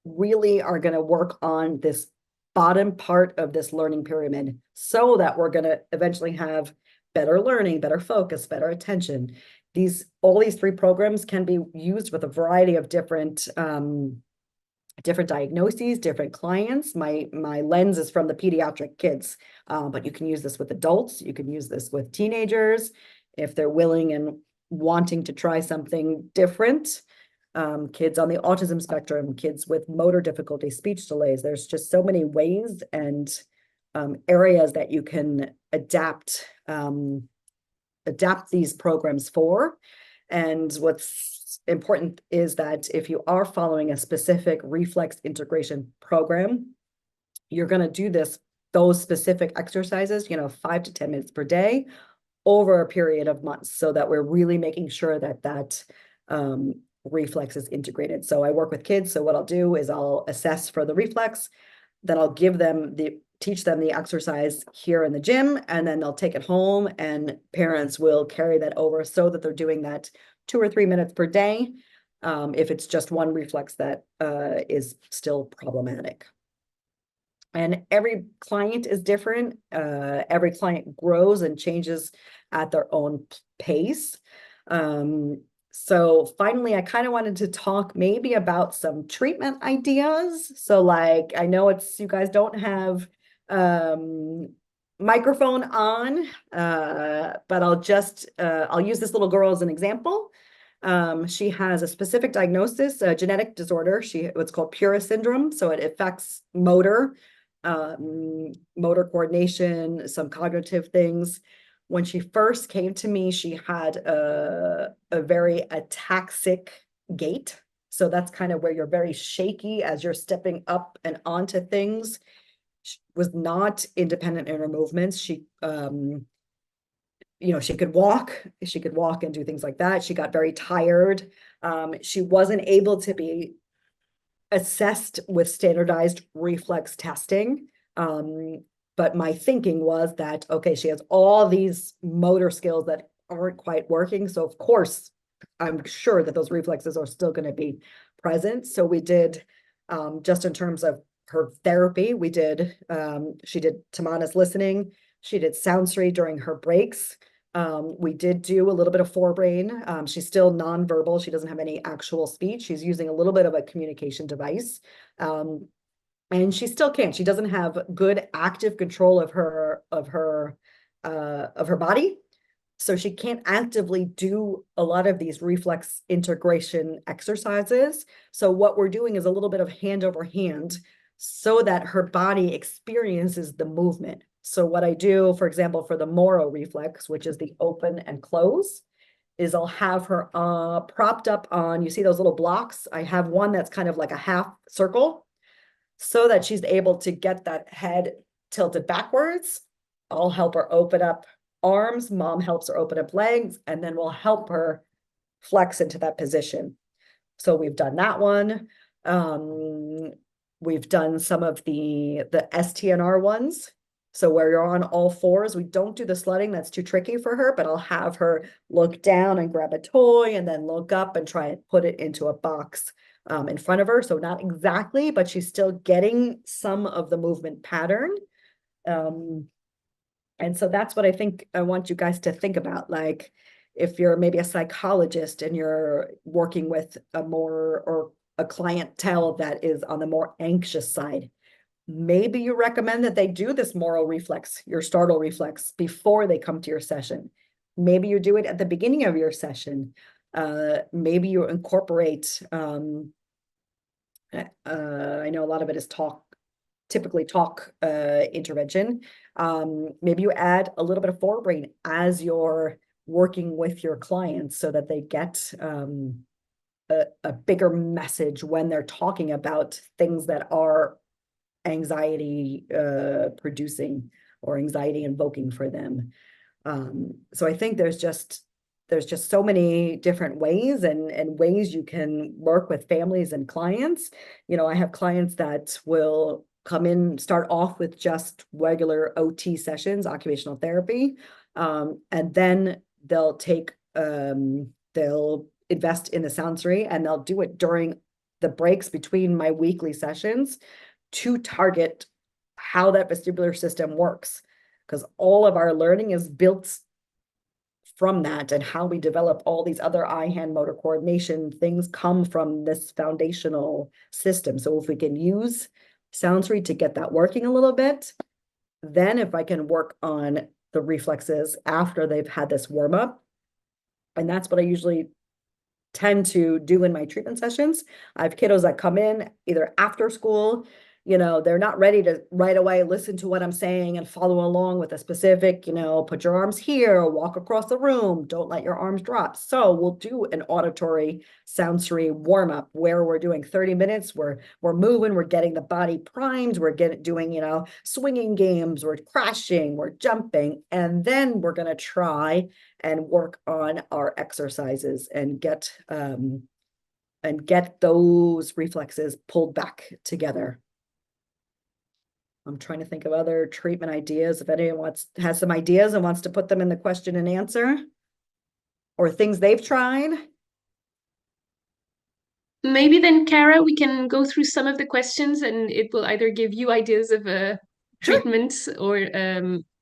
really are going to work on this bottom part of this learning pyramid, so that we're going to eventually have better learning, better focus, better attention. All these three programs can be used with a variety of different diagnoses, different clients. My lens is from the pediatric kids, but you can use this with adults. You can use this with teenagers if they're willing and wanting to try something different. Kids on the autism spectrum, kids with motor difficulty, speech delays. There's just so many ways and areas that you can adapt these programs for. And what's important is that if you are following a specific reflex integration program, you're going to do those specific exercises, 5 to 10 minutes per day over a period of months, so that we're really making sure that reflex is integrated. So I work with kids. So what I'll do is I'll assess for the reflex, then I'll teach them the exercise here in the gym, and then they'll take it home, and parents will carry that over so that they're doing that 2 or 3 minutes per day, if it's just one reflex that is still problematic. And every client is different. Every client grows and changes at their own pace. So finally, I kind of wanted to talk maybe about some treatment ideas. So like, I know you guys don't have microphone on, but I'll use this little girl as an example. She has a specific diagnosis, a genetic disorder. What's called Pura syndrome. So it affects motor coordination, some cognitive things. When she first came to me, she had a very ataxic gait. So that's kind of where you're very shaky as you're stepping up and onto things. She was not independent in her movements. She could walk and do things like that. She got very tired. She wasn't able to be assessed with standardized reflex testing. But my thinking was that, okay, she has all these motor skills that aren't quite working. So of course, I'm sure that those reflexes are still going to be present. So we did, just in terms of her therapy, she did Tamana's listening. She did Soundsory during her breaks. We did do a little bit of Forbrain. She's still nonverbal. She doesn't have any actual speech. She's using a little bit of a communication device. And she still can't. She doesn't have good active control of her body. So she can't actively do a lot of these reflex integration exercises. So what we're doing is a little bit of hand over hand so that her body experiences the movement. So what I do, for example, for the MORO Reflex, which is the open and close, is I'll have her propped up on, you see those little blocks? I have one that's kind of like a half circle so that she's able to get that head tilted backwards. I'll help her open up arms. Mom helps her open up legs, and then we'll help her flex into that position. So we've done that one. We've done some of the STNR ones. So where you're on all fours, we don't do the sledding. That's too tricky for her, but I'll have her look down and grab a toy and then look up and try and put it into a box in front of her. So not exactly, but she's still getting some of the movement pattern. And so that's what I think I want you guys to think about. Like, if you're maybe a psychologist and you're working with a clientele that is on the more anxious side, maybe you recommend that they do this MORO reflex, your startle reflex, before they come to your session. Maybe you do it at the beginning of your session. Maybe you incorporate, I know a lot of it is typically talk intervention. Maybe you add a little bit of Forbrain as you're working with your clients so that they get a bigger message when they're talking about things that are anxiety producing or anxiety invoking for them. So I think there's just so many different ways and ways you can work with families and clients. You know, I have clients that will come in, start off with just regular OT sessions, occupational therapy, and then they'll invest in the Soundsory, and they'll do it during the breaks between my weekly sessions to target how that vestibular system works, because all of our learning is built from that, and how we develop all these other eye-hand motor coordination things come from this foundational system. So if we can use Soundsory to get that working a little bit, then if I can work on the reflexes after they've had this warm up, and that's what I usually tend to do in my treatment sessions. I have kiddos that come in either after school, you know, they're not ready to right away listen to what I'm saying and follow along with a specific, you know, put your arms here, walk across the room, don't let your arms drop. So we'll do an auditory Soundsory warm up where we're doing 30 minutes, we're moving, we're getting the body primed, we're doing, you know, swinging games, we're crashing, we're jumping, and then we're going to try and work on our exercises and get those reflexes pulled back together. I'm trying to think of other treatment ideas. If anyone has some ideas and wants to put them in the question and answer, or things they've tried. Maybe then, Cara, we can go through some of the questions, and it will either give you ideas of treatments or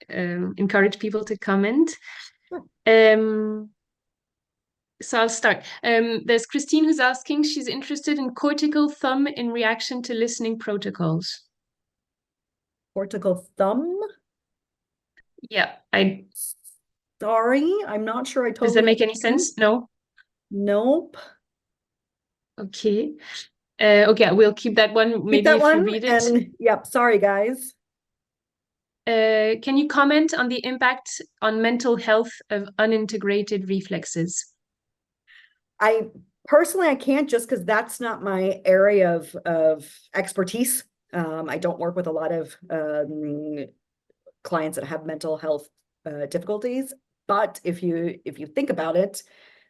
encourage people to comment. Sure. So I'll start. There's Christine who's asking, she's interested in cortical thumb in reaction to listening protocols. Cortical thumb? Yeah, Sorry, I'm not sure I totally Does that make any sense? No? Nope. Okay. Okay, we'll keep that one. Maybe that if one, you read it. and yep, sorry guys. Can you comment on the impact on mental health of unintegrated reflexes? I can't, just because that's not my area of expertise. I don't work with a lot of clients that have mental health difficulties. But if you think about it,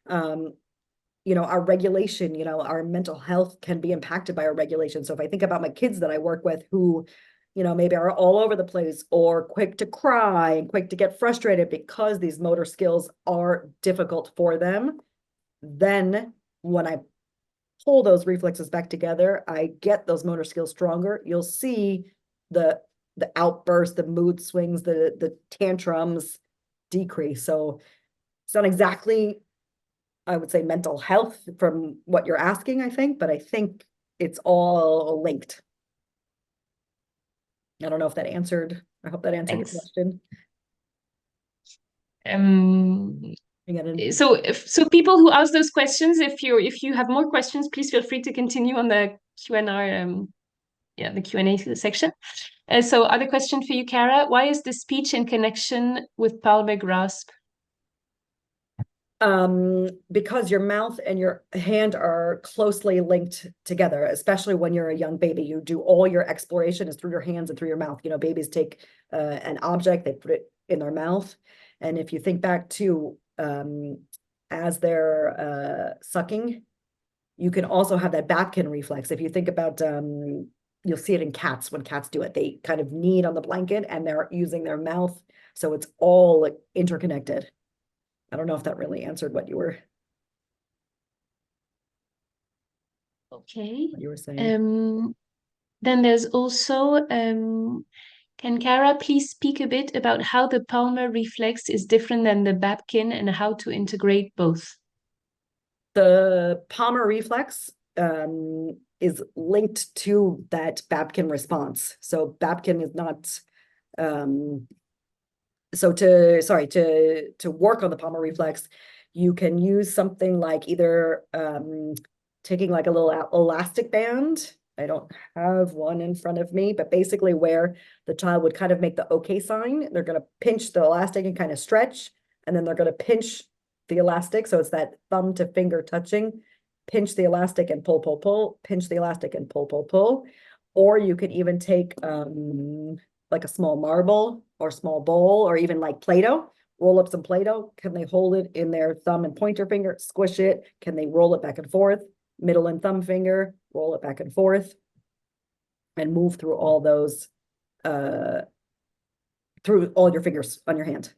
you know, our regulation, you know, our mental health can be impacted by our regulation. So if I think about my kids that I work with who, you know, maybe are all over the place or quick to cry and quick to get frustrated because these motor skills are difficult for them, then when I pull those reflexes back together, I get those motor skills stronger. You'll see the outburst, the mood swings, the tantrums decrease. So it's not exactly, I would say, mental health from what you're asking, I think, but I think it's all linked. I don't know if that answered, I hope that answered Thanks. the question. So people who ask those questions, if you have more questions, please feel free to continue on the Q&R, the Q&A section. So other question for you, Cara, why is the speech in connection with palmar grasp? Because your mouth and your hand are closely linked together, especially when you're a young baby. You do all your exploration is through your hands and through your mouth. You know, babies take an object, they put it in their mouth. And if you think back to as they're sucking, you can also have that Babkin reflex. If you think about, you'll see it in cats when cats do it. They kind of knead on the blanket and they're using their mouth. So it's all like interconnected. I don't know if that really answered what you were Okay. saying. Then there's also, can Cara please speak a bit about how the Palmar reflex is different than the Babkin and how to integrate both? The Palmar reflex is linked to that Babkin response. So Babkin is not to work on the Palmar reflex, you can use something like either taking like a little elastic band. I don't have one in front of me, but basically where the child would kind of make the OK sign, they're going to pinch the elastic and kind of stretch, and then they're going to pinch the elastic. So it's that thumb to finger touching, pinch the elastic and pull, pull, pull, pinch the elastic and pull, pull, pull. Or you could even take like a small marble or small bowl, or even like Play-Doh, roll up some Play-Doh. Can they hold it in their thumb and pointer finger, squish it? Can they roll it back and forth? Middle and thumb finger, roll it back and forth, and move through all those, through all your fingers on your hand.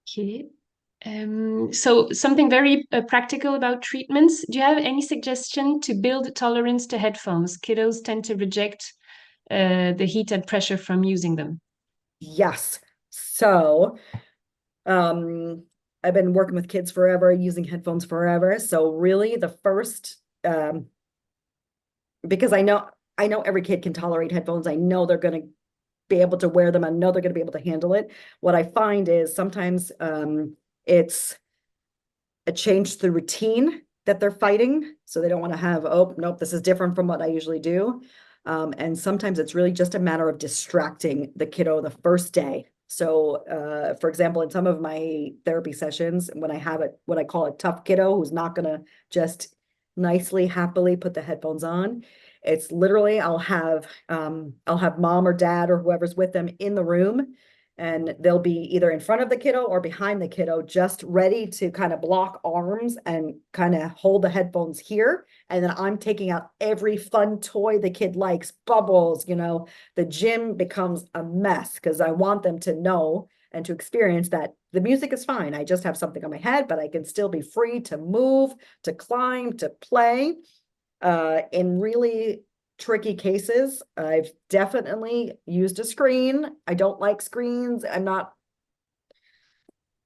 Okay. So something very practical about treatments. Do you have any suggestion to build tolerance to headphones? Kiddos tend to reject the heat and pressure from using them. Yes. So, I've been working with kids forever, using headphones forever. So really the first, because I know every kid can tolerate headphones. I know they're going to be able to wear them. I know they're going to be able to handle it. What I find is sometimes it's a change to the routine that they're fighting. So they don't want to have, oh, nope, this is different from what I usually do. And sometimes it's really just a matter of distracting the kiddo the first day. So, for example, in some of my therapy sessions, when I have what I call a tough kiddo who's not going to just nicely, happily put the headphones on, it's literally I'll have mom or dad or whoever's with them in the room, and they'll be either in front of the kiddo or behind the kiddo, just ready to kind of block arms and kind of hold the headphones here. And then I'm taking out every fun toy the kid likes, bubbles, the gym becomes a mess because I want them to know and to experience that the music is fine. I just have something on my head, but I can still be free to move, to climb, to play. In really tricky cases, I've definitely used a screen. I don't like screens.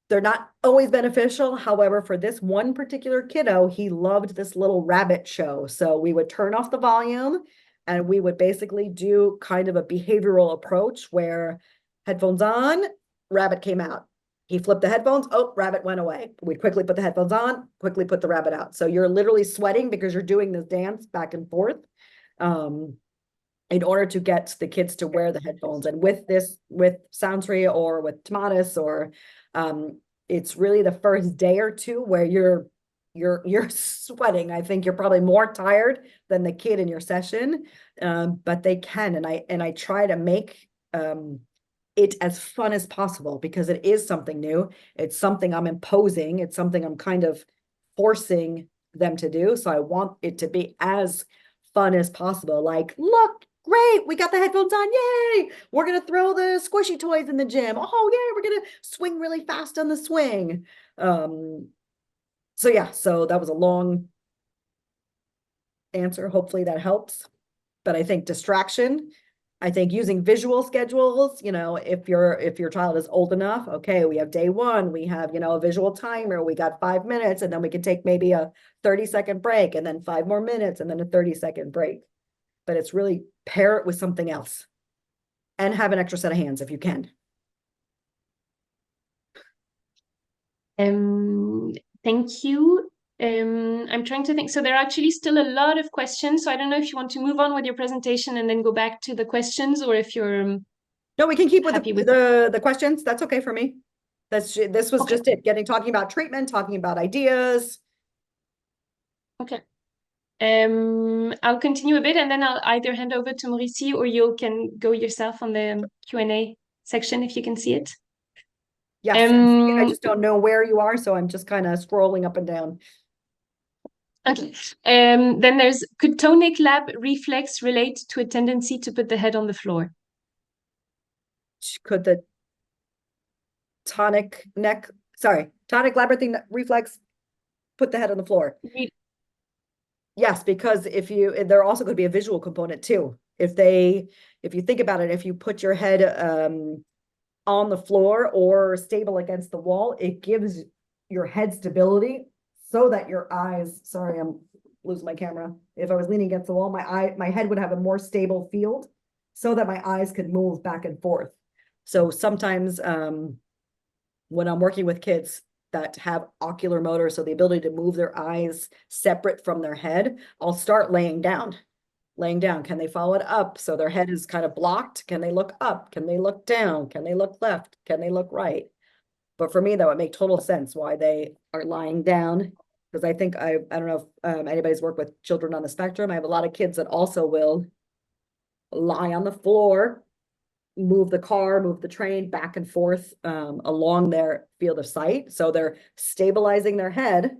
They're not always beneficial. However, for this one particular kiddo, he loved this little rabbit show. So we would turn off the volume and we would basically do kind of a behavioral approach where headphones on, rabbit came out. He flipped the headphones. Oh, rabbit went away. We'd quickly put the headphones on, quickly put the rabbit out. So you're literally sweating because you're doing this dance back and forth in order to get the kids to wear the headphones. And with Soundsory or with Tomatis or it's really the first day or two where you're sweating. I think you're probably more tired than the kid in your session, but they can. And I try to make it as fun as possible because it is something new. It's something I'm imposing. It's something I'm kind of forcing them to do. So I want it to be as fun as possible. Like, look, great, we got the headphones on. Yay. We're going to throw the squishy toys in the gym. Oh, yeah, we're going to swing really fast on the swing. So yeah, so that was a long answer. Hopefully that helps. But I think distraction, I think using visual schedules, if your child is old enough, okay, we have day one, we have, a visual timer, we got 5 minutes, and then we can take maybe a 30-second break, and then 5 more minutes, and then a 30-second break. But it's really pair it with something else and have an extra set of hands if you can. Thank you. I'm trying to think. So there are actually still a lot of questions. So I don't know if you want to move on with your presentation and then go back to the questions, or if you're no, we can keep with happy with the questions. That's okay for me. This was just it. Talking about treatment, talking about ideas. Okay. I'll continue a bit and then I'll either hand over to Mauricie or you can go yourself on the Q&A section if you can see it. Yes, I'm seeing it. I just don't know where you are, so I'm just kind of scrolling up and down. Okay. Then there's, could tonic lab reflex relate to a tendency to put the head on the floor? Could the tonic labyrinthine reflex put the head on the floor? Yes, because there also could be a visual component too. If you think about it, if you put your head on the floor or stable against the wall, it gives your head stability so that your eyes, sorry, I'm losing my camera. If I was leaning against the wall, my head would have a more stable field so that my eyes could move back and forth. So sometimes when I'm working with kids that have ocular motor, so the ability to move their eyes separate from their head, I'll start laying down. Can they follow it up? So their head is kind of blocked. Can they look up? Can they look down? Can they look left? Can they look right? But for me, that would make total sense why they are lying down. Because I think I don't know if anybody's worked with children on the spectrum. I have a lot of kids that also will lie on the floor, move the car, move the train back and forth along their field of sight. So they're stabilizing their head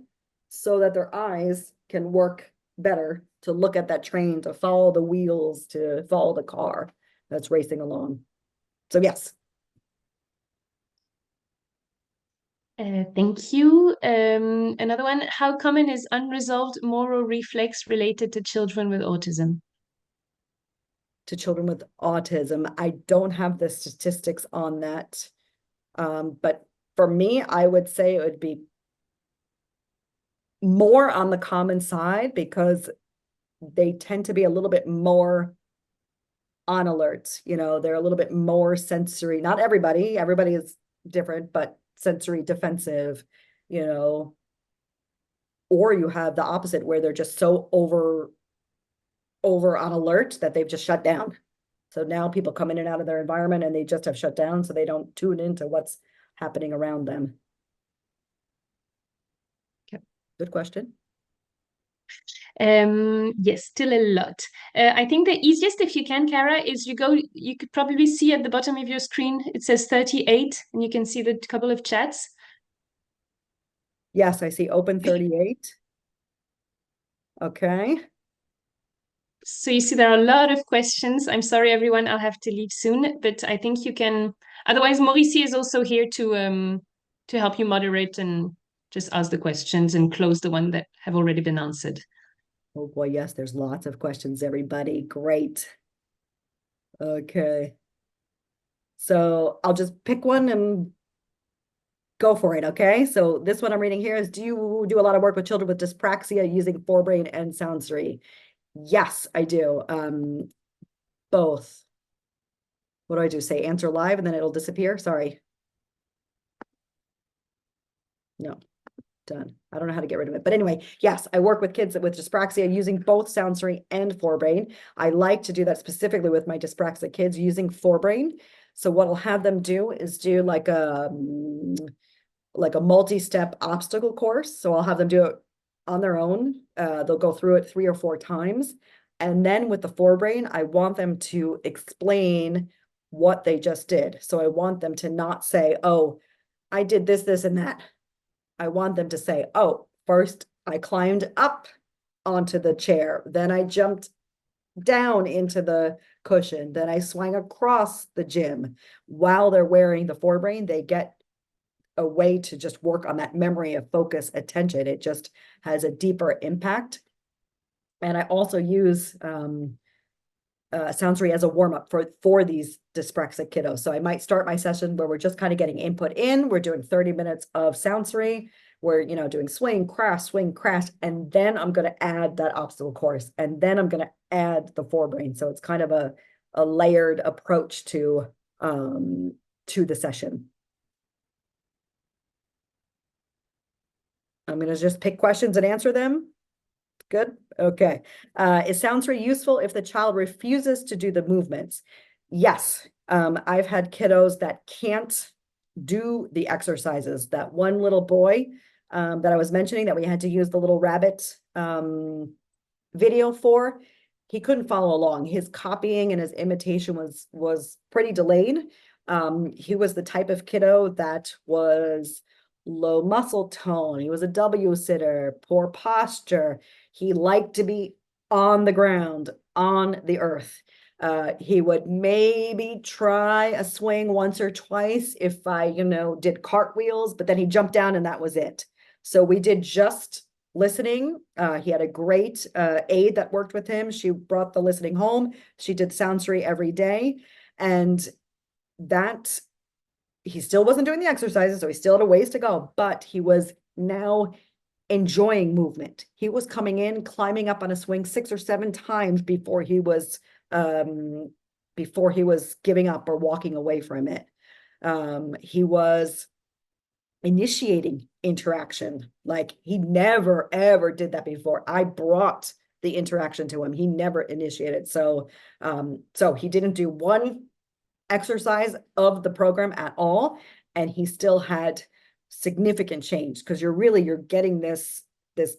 so that their eyes can work better to look at that train, to follow the wheels, to follow the car that's racing along. So yes. Thank you. Another one, how common is unresolved MORO reflex related to children with autism? To children with autism, I don't have the statistics on that. But for me, I would say it would be more on the common side because they tend to be a little bit more on alert. They're a little bit more sensory. Not everybody is different, but sensory defensive, or you have the opposite where they're just so over on alert that they've just shut down. So now people come in and out of their environment and they just have shut down, so they don't tune into what's happening around them. Okay. Good question. Yes, still a lot. I think the easiest, if you can, Kara, is you could probably see at the bottom of your screen, it says 38, and you can see the couple of chats. Yes, I see open 38. Okay. So you see there are a lot of questions. I'm sorry, everyone, I'll have to leave soon, but I think you can, otherwise Mauricie is also here to help you moderate and just ask the questions and close the one that have already been answered. Oh boy, yes, there's lots of questions, everybody. Great. Okay. So I'll just pick one and go for it, okay? So this one I'm reading here is, do you do a lot of work with children with dyspraxia using Forbrain and Soundsory? Yes, I do. Both. What do I do? Say answer live and then it'll disappear? Sorry. No. Done. I don't know how to get rid of it. But anyway, yes, I work with kids with dyspraxia using both Soundsory and Forbrain. I like to do that specifically with my dyspraxic kids using Forbrain. So what I'll have them do is do like a multi-step obstacle course. So I'll have them do it on their own. They'll go through it 3 or 4 times. And then with the Forbrain, I want them to explain what they just did. So I want them to not say, oh, I did this, this, and that. I want them to say, oh, first I climbed up onto the chair, then I jumped down into the cushion, then I swung across the gym. While they're wearing the Forbrain, they get a way to just work on that memory of focus, attention. It just has a deeper impact. And I also use Soundsory as a warm-up for these dyspraxic kiddos. So I might start my session where we're just kind of getting input in. We're doing 30 minutes of Soundsory. We're, doing swing, crash, and then I'm going to add that obstacle course, and then I'm going to add the Forbrain. So it's kind of a layered approach to the session. I'm going to just pick questions and answer them. Good. Okay. Is Soundsory useful if the child refuses to do the movements? Yes. I've had kiddos that can't do the exercises. That one little boy that I was mentioning that we had to use the little rabbit video for, he couldn't follow along. His copying and his imitation was pretty delayed. He was the type of kiddo that was low muscle tone. He was a W sitter, poor posture. He liked to be on the ground, on the earth. He would maybe try a swing once or twice if I, did cartwheels, but then he jumped down and that was it. So we did just listening. He had a great aide that worked with him. She brought the listening home. She did Soundsory every day. And that he still wasn't doing the exercises, so he still had a ways to go, but he was now enjoying movement. He was coming in, climbing up on a swing 6 or 7 times before he was giving up or walking away from it. He was initiating interaction. Like he never, ever did that before. I brought the interaction to him. He never initiated. So he didn't do one exercise of the program at all. And he still had significant change because you're getting this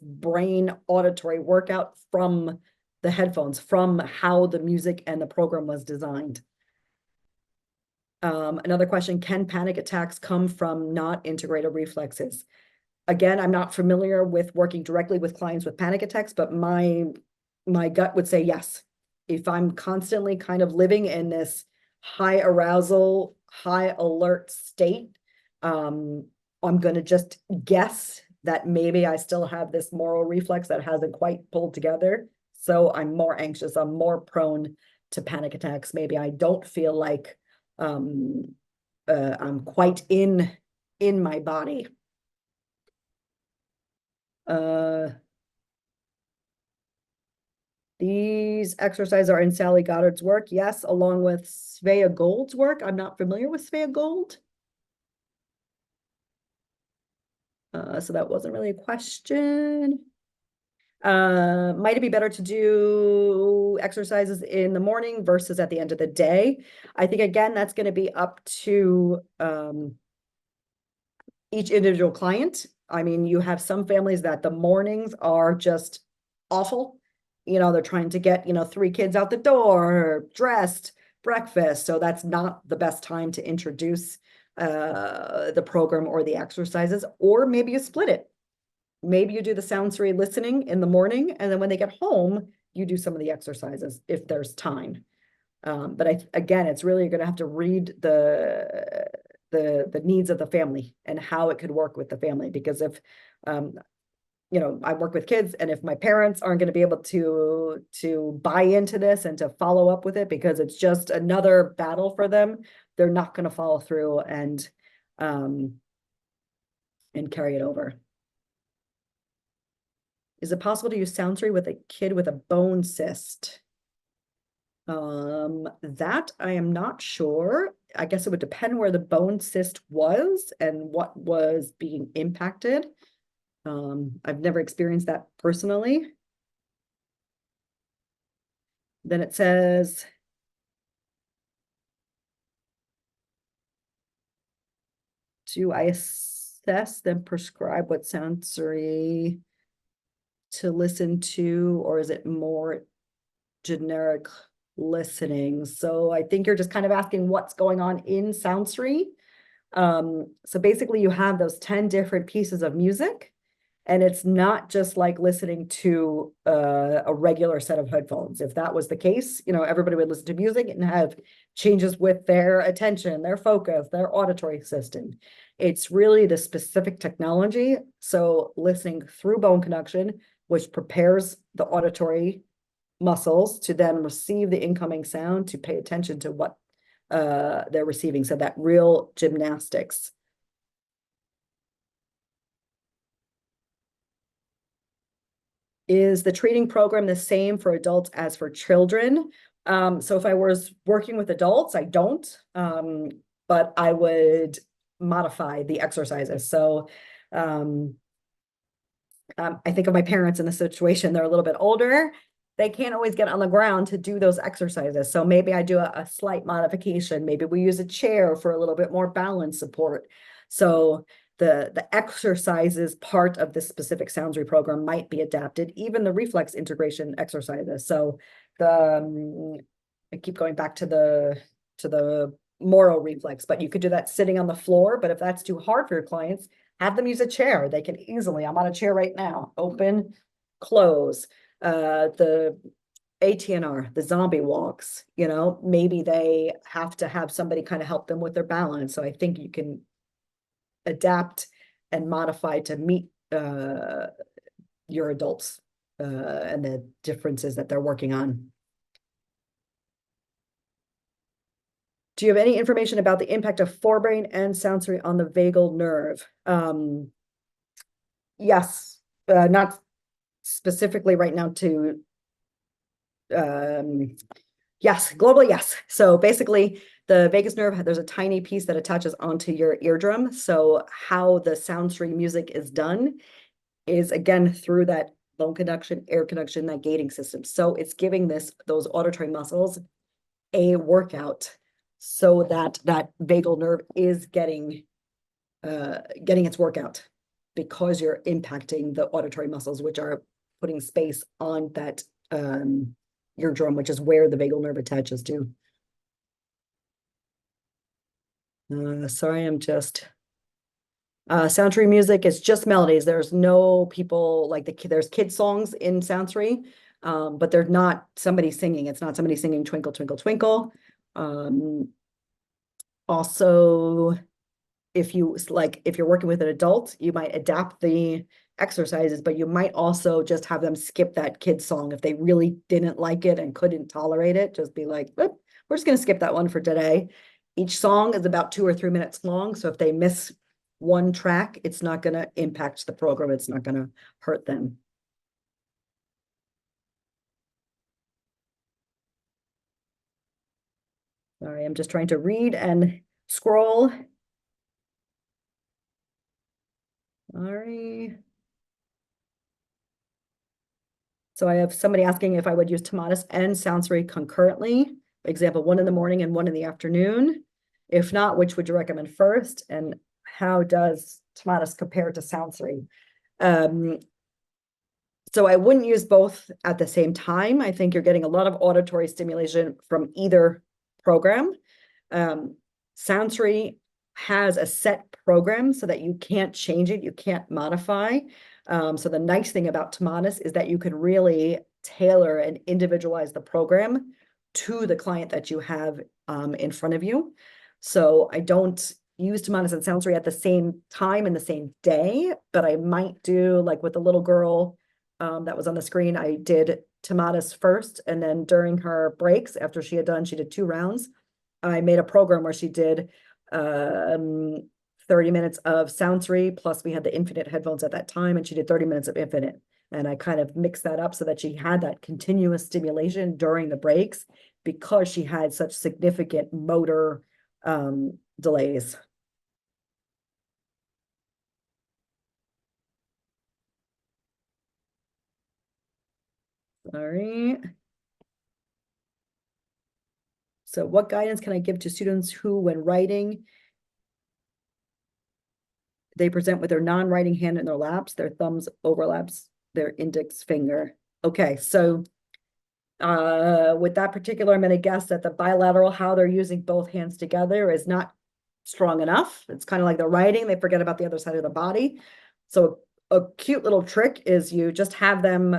brain auditory workout from the headphones, from how the music and the program was designed. Another question, can panic attacks come from not integrated reflexes? Again, I'm not familiar with working directly with clients with panic attacks, but my gut would say yes. If I'm constantly kind of living in this high arousal, high alert state, I'm going to just guess that maybe I still have this MORO reflex that hasn't quite pulled together. So I'm more anxious. I'm more prone to panic attacks. Maybe I don't feel like I'm quite in my body. These exercises are in Sally Goddard's work. Yes, along with Svea Gold's work. I'm not familiar with Svea Gold. So that wasn't really a question. Might it be better to do exercises in the morning versus at the end of the day? I think, again, that's going to be up to each individual client. I mean, you have some families that the mornings are just awful. They're trying to get, 3 kids out the door, dressed, breakfast. So that's not the best time to introduce the program or the exercises, or maybe you split it. Maybe you do the Soundsory listening in the morning, and then when they get home, you do some of the exercises if there's time. But again, it's really going to have to read the needs of the family and how it could work with the family. Because if, I work with kids, and if my parents aren't going to be able to buy into this and to follow up with it because it's just another battle for them, they're not going to follow through and carry it over. Is it possible to use Soundsory with a kid with a bone cyst? That I am not sure. I guess it would depend where the bone cyst was and what was being impacted. I've never experienced that personally. Then it says, do I assess then prescribe what Soundsory to listen to, or is it more generic listening? So I think you're just kind of asking what's going on in Soundsory. So basically you have those 10 different pieces of music, and it's not just like listening to a regular set of headphones. If that was the case, everybody would listen to music and have changes with their attention, their focus, their auditory system. It's really the specific technology. So listening through bone conduction, which prepares the auditory muscles to then receive the incoming sound, to pay attention to what they're receiving. So that real gymnastics. Is the treating program the same for adults as for children? So if I was working with adults, I don't, but I would modify the exercises. So I think of my parents in the situation. They're a little bit older. They can't always get on the ground to do those exercises. So maybe I do a slight modification. Maybe we use a chair for a little bit more balance support. So the exercises part of this specific Soundsory program might be adapted, even the reflex integration exercises. So I keep going back to the MORO Reflex, but you could do that sitting on the floor. But if that's too hard for your clients, have them use a chair. They can easily, I'm on a chair right now, open, close. The ATNR, the zombie walks, you know, maybe they have to have somebody kind of help them with their balance. So I think you can adapt and modify to meet your adults and the differences that they're working on. Do you have any information about the impact of forebrain and soundsory on the vagal nerve? Yes, not specifically right now to, yes, globally, yes. So basically the vagus nerve, there's a tiny piece that attaches onto your eardrum. So how the soundsory music is done is again through that bone conduction, air conduction, that gating system. So it's giving those auditory muscles a workout so that that vagal nerve is getting its workout, because you're impacting the auditory muscles, which are putting space on that eardrum, which is where the vagal nerve attaches to. Sorry, I'm just soundsory music is just melodies. There's no people like there's kid songs in soundsory, but they're not somebody singing. It's not somebody singing Twinkle, Twinkle, Twinkle. Also, if you're working with an adult, you might adapt the exercises, but you might also just have them skip that kid song if they really didn't like it and couldn't tolerate it. Just be like, we're just going to skip that one for today. Each song is about 2 or 3 minutes long, so if they miss one track, it's not going to impact the program. It's not going to hurt them. Sorry, I'm just trying to read and scroll. Sorry. So I have somebody asking if I would use Tomatis and Soundsory concurrently. For example, one in the morning and one in the afternoon. If not, which would you recommend first? And how does Tomatis compare to Soundsory? So I wouldn't use both at the same time. I think you're getting a lot of auditory stimulation from either program. Soundsory has a set program so that you can't change it, you can't modify. So the nice thing about Tomatis is that you can really tailor and individualize the program to the client that you have in front of you. So I don't use Tomatis and Soundsory at the same time in the same day, but I might do, like with the little girl that was on the screen, I did Tomatis first, and then during her breaks, after she had done, she did 2 rounds. I made a program where she did 30 minutes of Soundsory, plus we had the Infinite headphones at that time, and she did 30 minutes of Infinite. And I kind of mixed that up so that she had that continuous stimulation during the breaks, because she had such significant motor delays. Sorry. So what guidance can I give to students who, when writing, they present with their non-writing hand in their laps, their thumbs overlaps their index finger? Okay, so with that particular, I'm going to guess that the bilateral, how they're using both hands together, is not strong enough. It's kind of like the writing, they forget about the other side of the body. So a cute little trick is you just have them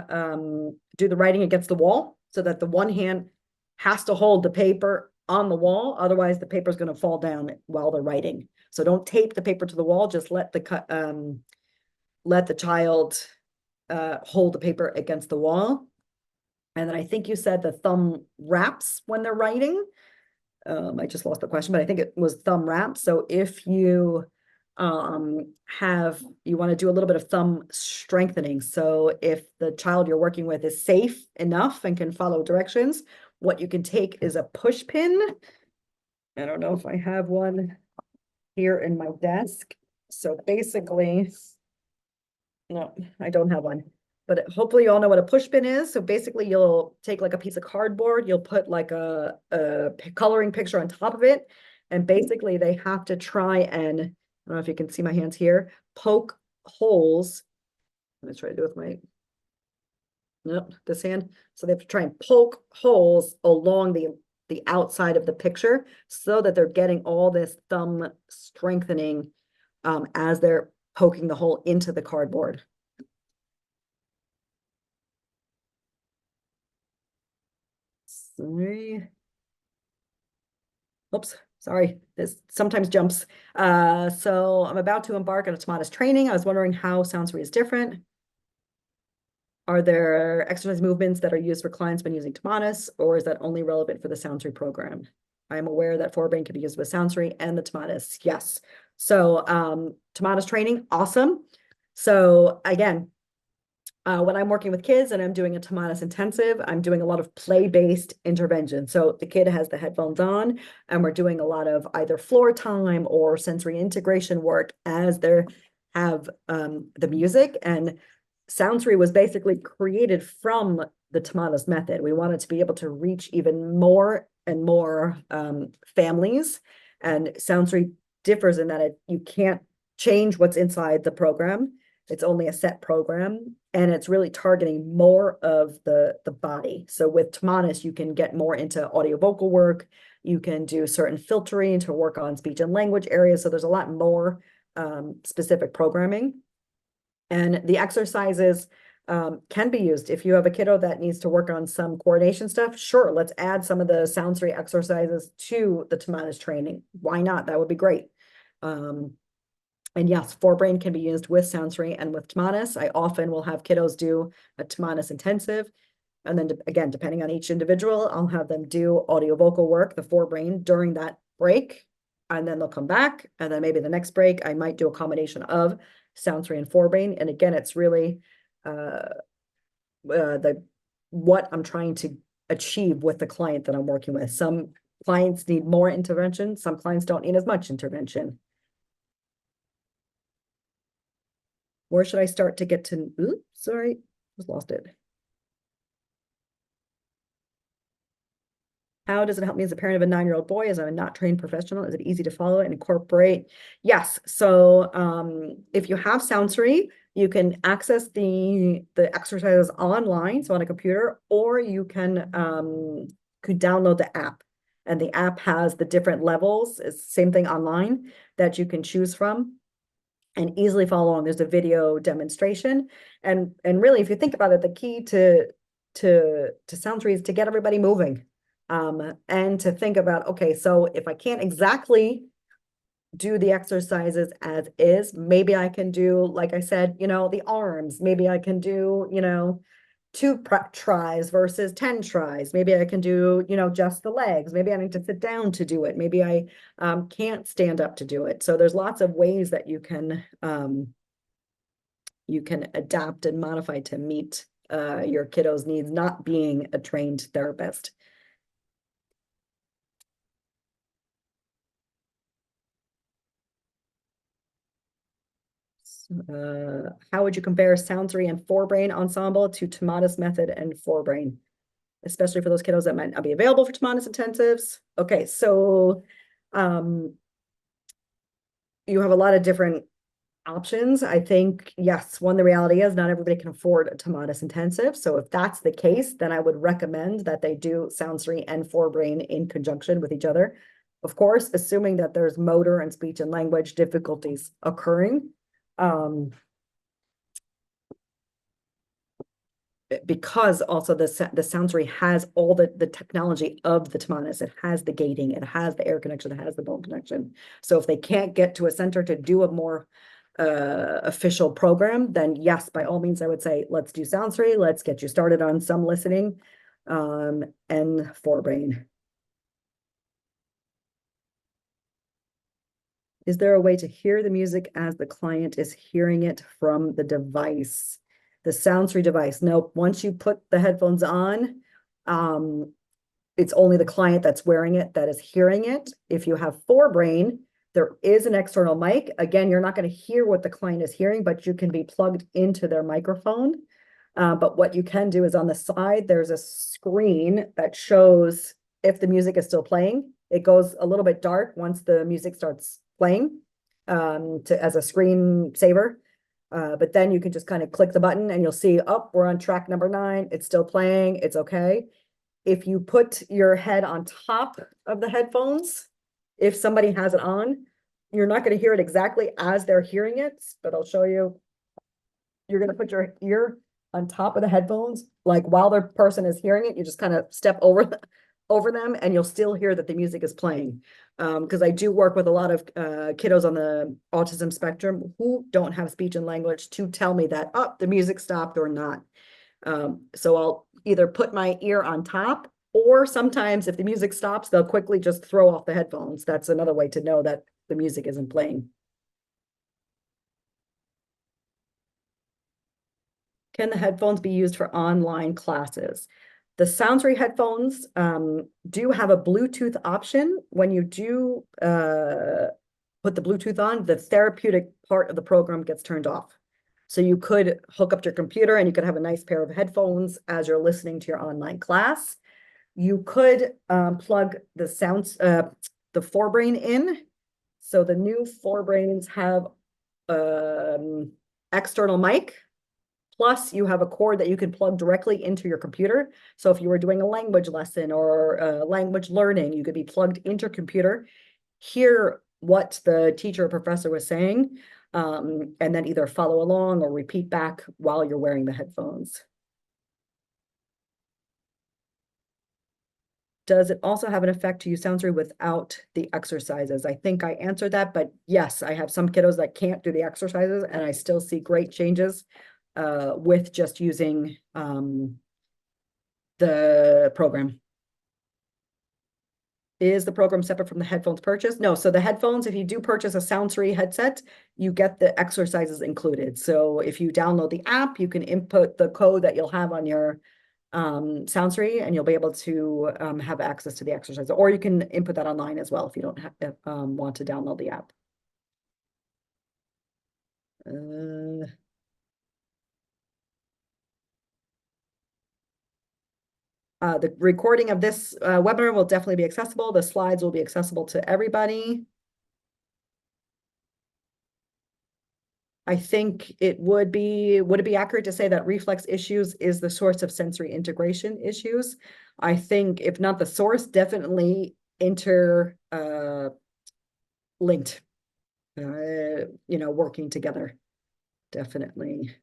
do the writing against the wall, so that the one hand has to hold the paper on the wall. Otherwise, the paper is going to fall down while they're writing. So don't tape the paper to the wall. Just let the child hold the paper against the wall. And then I think you said the thumb wraps when they're writing. I just lost the question, but I think it was thumb wraps. So if you want to do a little bit of thumb strengthening. So if the child you're working with is safe enough and can follow directions, what you can take is a push pin. I don't know if I have one here in my desk. So basically, no, I don't have one. But hopefully you all know what a push pin is. So basically you'll take like a piece of cardboard, you'll put like a coloring picture on top of it. And basically they have to try and, I don't know if you can see my hands here, poke holes. I'm gonna try to do it with my, nope, this hand. So they have to try and poke holes along the the outside of the picture so that they're getting all this thumb strengthening as they're poking the hole into the cardboard. Sorry. Oops, sorry, this sometimes jumps. So I'm about to embark on a Tomatis training. I was wondering how Soundsory is different. Are there exercise movements that are used for clients when using Tomatis, or is that only relevant for the Soundsory program? I am aware that Forbrain can be used with Soundsory and the Tomatis. Yes. So Tomatis training, awesome. So again, when I'm working with kids and I'm doing a Tomatis intensive, I'm doing a lot of play-based intervention. So the kid has the headphones on and we're doing a lot of either floor time or sensory integration work as they have the music. And Soundsory was basically created from the Tomatis method. We wanted to be able to reach even more and more families. And Soundsory differs in that you can't change what's inside the program. It's only a set program, and it's really targeting more of the body. So with Tomatis, you can get more into audio vocal work. You can do certain filtering to work on speech and language areas. So there's a lot more specific programming. And the exercises can be used. If you have a kiddo that needs to work on some coordination stuff, sure, let's add some of the Soundsory exercises to the Tomatis training. Why not? That would be great. And yes, Forbrain can be used with Soundsory and with Tomatis. I often will have kiddos do a Tomatis intensive. And then again, depending on each individual, I'll have them do audio vocal work, the Forbrain, during that break. And then they'll come back. And then maybe the next break, I might do a combination of Soundsory and Forbrain. And again, it's really what I'm trying to achieve with the client that I'm working with. Some clients need more intervention. Some clients don't need as much intervention. Where should I start to get to? Oops, sorry, just lost it. How does it help me as a parent of a 9-year-old boy as I'm a not trained professional? Is it easy to follow and incorporate? Yes. So if you have Soundsory, you can access the exercises online, so on a computer, or you can could download the app. And the app has the different levels. It's the same thing online that you can choose from and easily follow along. There's a video demonstration. And really, if you think about it, the key to Soundsory is to get everybody moving. And to think about, okay, so if I can't exactly do the exercises as is, maybe I can do, like I said, the arms, maybe I can do, 2 tries versus 10 tries. Maybe I can do, just the legs. Maybe I need to sit down to do it. Maybe I can't stand up to do it. So there's lots of ways that you can adapt and modify to meet your kiddo's needs, not being a trained therapist. How would you compare Soundsory and Forbrain ensemble to Tomatis method and Forbrain, especially for those kiddos that might not be available for Tomatis intensives? Okay, so you have a lot of different options. I think, yes, the reality is not everybody can afford a Tomatis intensive. So if that's the case, then I would recommend that they do Soundsory and Forbrain in conjunction with each other. Of course, assuming that there's motor and speech and language difficulties occurring. Because also the Soundsory has all the technology of the Tomatis. It has the gating, it has the air connection, it has the bone connection. So if they can't get to a center to do a more official program, then yes, by all means, I would say, let's do Soundsory. Let's get you started on some listening and Forbrain. Is there a way to hear the music as the client is hearing it from the device? The Soundsory device. Nope. Once you put the headphones on, it's only the client that's wearing it that is hearing it. If you have Forbrain, there is an external mic. Again, you're not going to hear what the client is hearing, but you can be plugged into their microphone. But what you can do is on the side, there's a screen that shows if the music is still playing. It goes a little bit dark once the music starts playing as a screensaver. But then you can just kind of click the button and you'll see, oh, we're on track number 9. It's still playing. It's okay. if you put your head on top of the headphones, if somebody has it on, you're not going to hear it exactly as they're hearing it, but I'll show you. You're going to put your ear on top of the headphones, like while the person is hearing it, you just kind of step over over them, and you'll still hear that the music is playing. Because I do work with a lot of kiddos on the autism spectrum who don't have speech and language to tell me that, oh, the music stopped or not. So I'll either put my ear on top, or sometimes if the music stops, they'll quickly just throw off the headphones. That's another way to know that the music isn't playing. Can the headphones be used for online classes? The Soundsory headphones do have a Bluetooth option. When you do put the Bluetooth on, the therapeutic part of the program gets turned off. So you could hook up to your computer and you could have a nice pair of headphones as you're listening to your online class. You could plug the Forbrain in. So the new Forbrains have external mic. Plus, you have a cord that you can plug directly into your computer. So if you were doing a language lesson or language learning, you could be plugged into your computer, hear what the teacher or professor was saying, and then either follow along or repeat back while you're wearing the headphones. Does it also have an effect to use Soundsory without the exercises? I think I answered that, but yes, I have some kiddos that can't do the exercises, and I still see great changes with just using the program. Is the program separate from the headphones purchase? No, so the headphones, if you do purchase a Soundsory headset, you get the exercises included. So if you download the app, you can input the code that you'll have on your Soundsory, and you'll be able to have access to the exercise, or you can input that online as well if you don't have, want to download the app. The recording of this webinar will definitely be accessible. The slides will be accessible to everybody. I think would it be accurate to say that reflex issues is the source of sensory integration issues? I think if not the source, definitely linked, working together, definitely.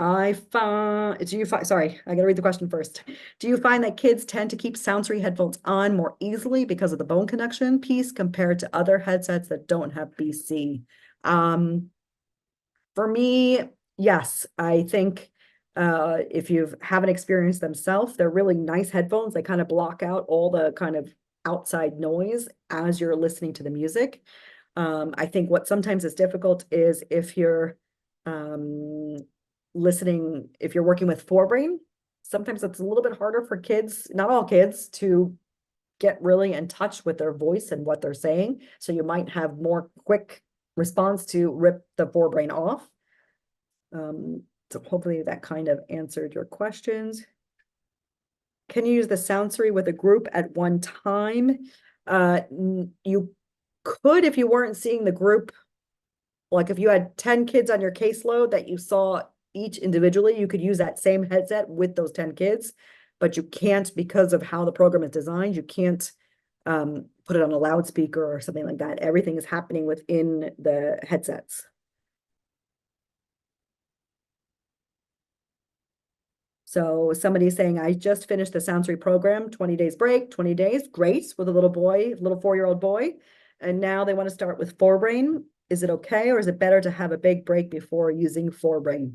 Sorry, I gotta read the question first. Do you find that kids tend to keep Soundsory headphones on more easily because of the bone connection piece compared to other headsets that don't have BC? For me, yes, I think if you haven't experienced themselves, they're really nice headphones. They kind of block out all the kind of outside noise as you're listening to the music. I think what sometimes is difficult is if you're listening, if you're working with Forbrain, sometimes it's a little bit harder for kids, not all kids, to get really in touch with their voice and what they're saying. So you might have more quick response to rip the Forbrain off. So hopefully that kind of answered your questions. Can you use the Soundsory with a group at one time? You could if you weren't seeing the group. Like if you had 10 kids on your caseload that you saw each individually, you could use that same headset with those 10 kids, but you can't, because of how the program is designed, you can't put it on a loudspeaker or something like that. Everything is happening within the headsets. So somebody's saying, I just finished the Soundsory program, 20 days break, 20 days, great, with a little boy, little 4-year-old boy. And now they want to start with Forbrain. Is it okay, or is it better to have a big break before using Forbrain?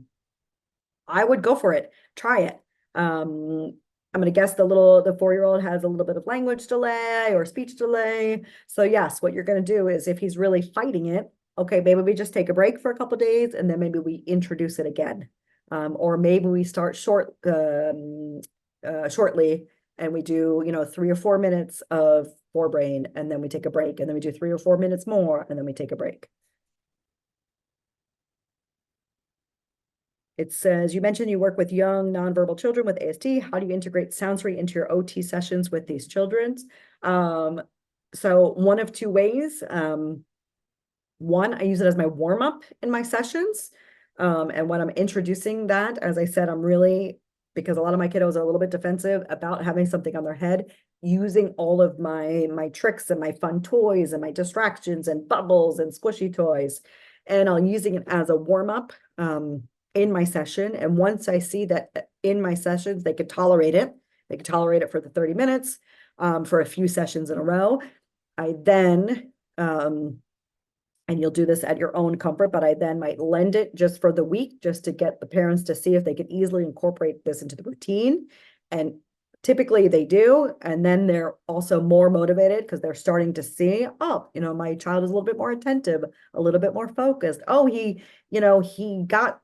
I would go for it. Try it. I'm going to guess the 4-year-old has a little bit of language delay or speech delay. So yes, what you're going to do is if he's really fighting it, okay, maybe we just take a break for a couple of days and then maybe we introduce it again. Or maybe we start shortly and we do, 3 or 4 minutes of Forbrain and then we take a break, and then we do 3 or 4 minutes more and then we take a break. It says, you mentioned you work with young nonverbal children with ASD. How do you integrate Soundsory into your OT sessions with these children? So one of two ways. One, I use it as my warm-up in my sessions. And when I'm introducing that, as I said, I'm really, because a lot of my kiddos are a little bit defensive about having something on their head, using all of my tricks and my fun toys and my distractions and bubbles and squishy toys. And I'm using it as a warm-up in my session. And once I see that in my sessions, they could tolerate it. They could tolerate it for the 30 minutes, for a few sessions in a row. I then, and you'll do this at your own comfort, but I then might lend it just for the week, just to get the parents to see if they could easily incorporate this into the routine. And typically they do. And then they're also more motivated because they're starting to see, oh, you know, my child is a little bit more attentive, a little bit more focused. Oh, he got,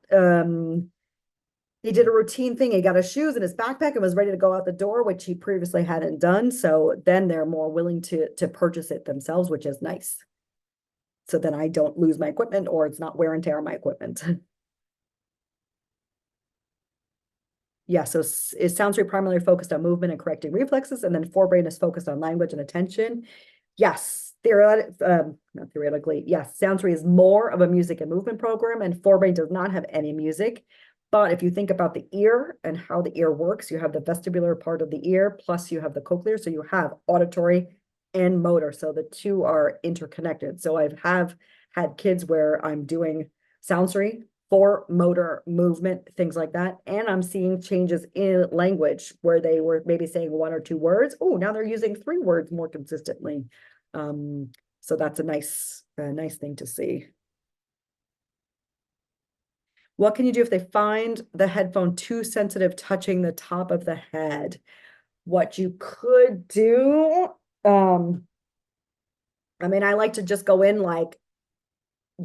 he did a routine thing. He got his shoes and his backpack and was ready to go out the door, which he previously hadn't done. So then they're more willing to purchase it themselves, which is nice. So then I don't lose my equipment, or it's not wear and tear on my equipment. Yeah, so is Soundsory primarily focused on movement and correcting reflexes, and then Forbrain is focused on language and attention? Yes, not theoretically, yes, Soundsory is more of a music and movement program, and Forbrain does not have any music. But if you think about the ear and how the ear works, you have the vestibular part of the ear, plus you have the cochlear, so you have auditory and motor. So the two are interconnected. So I've had kids where I'm doing Soundsory for motor movement, things like that. And I'm seeing changes in language where they were maybe saying 1 or 2 words. Oh, now they're using 3 words more consistently. So that's a nice thing to see. What can you do if they find the headphone too sensitive, touching the top of the head? What you could do, I mean, I like to just go in like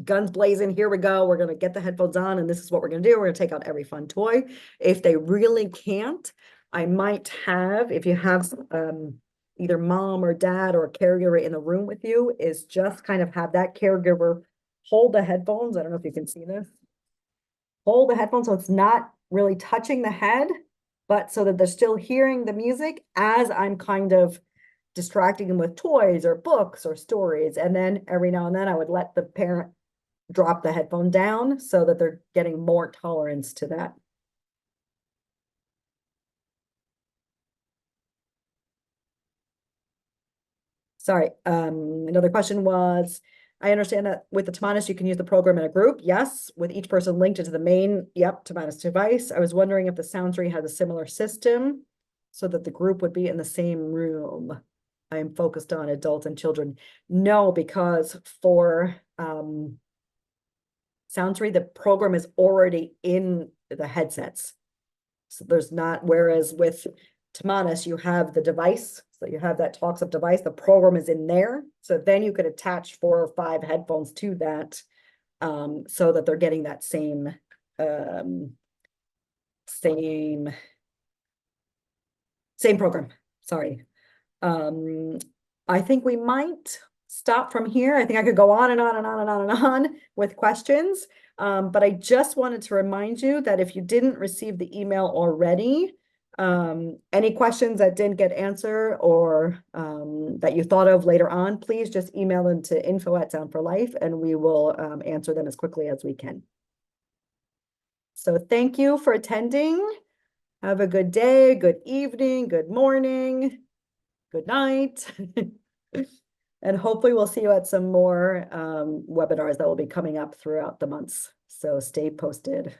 guns blazing. Here we go. We're going to get the headphones on, and this is what we're going to do. We're going to take out every fun toy. If they really can't, I might have, if you have either mom or dad or a caregiver in the room with you, is just kind of have that caregiver hold the headphones. I don't know if you can see this. Hold the headphones so it's not really touching the head, but so that they're still hearing the music as I'm kind of distracting them with toys or books or stories. And then every now and then I would let the parent drop the headphone down so that they're getting more tolerance to that. Sorry, another question was, I understand that with the Tavolacci, you can use the program in a group. Yes, with each person linked into the main, Tavolacci device. I was wondering if the Soundsory has a similar system so that the group would be in the same room. I am focused on adults and children. No, because for Soundsory, the program is already in the headsets. So there's not, whereas with Tavolacci, you have the device. So you have that talks up device, the program is in there. So then you could attach 4 or 5 headphones to that, so that they're getting that same program. Sorry. I think we might stop from here. I think I could go on and on and on and on and on with questions. But I just wanted to remind you that if you didn't receive the email already, any questions that didn't get answered or that you thought of later on, please just email them to info@Sound4Life and we will answer them as quickly as we can. So thank you for attending. Have a good day, good evening, good morning, good night. And hopefully we'll see you at some more webinars that will be coming up throughout the months. So stay posted.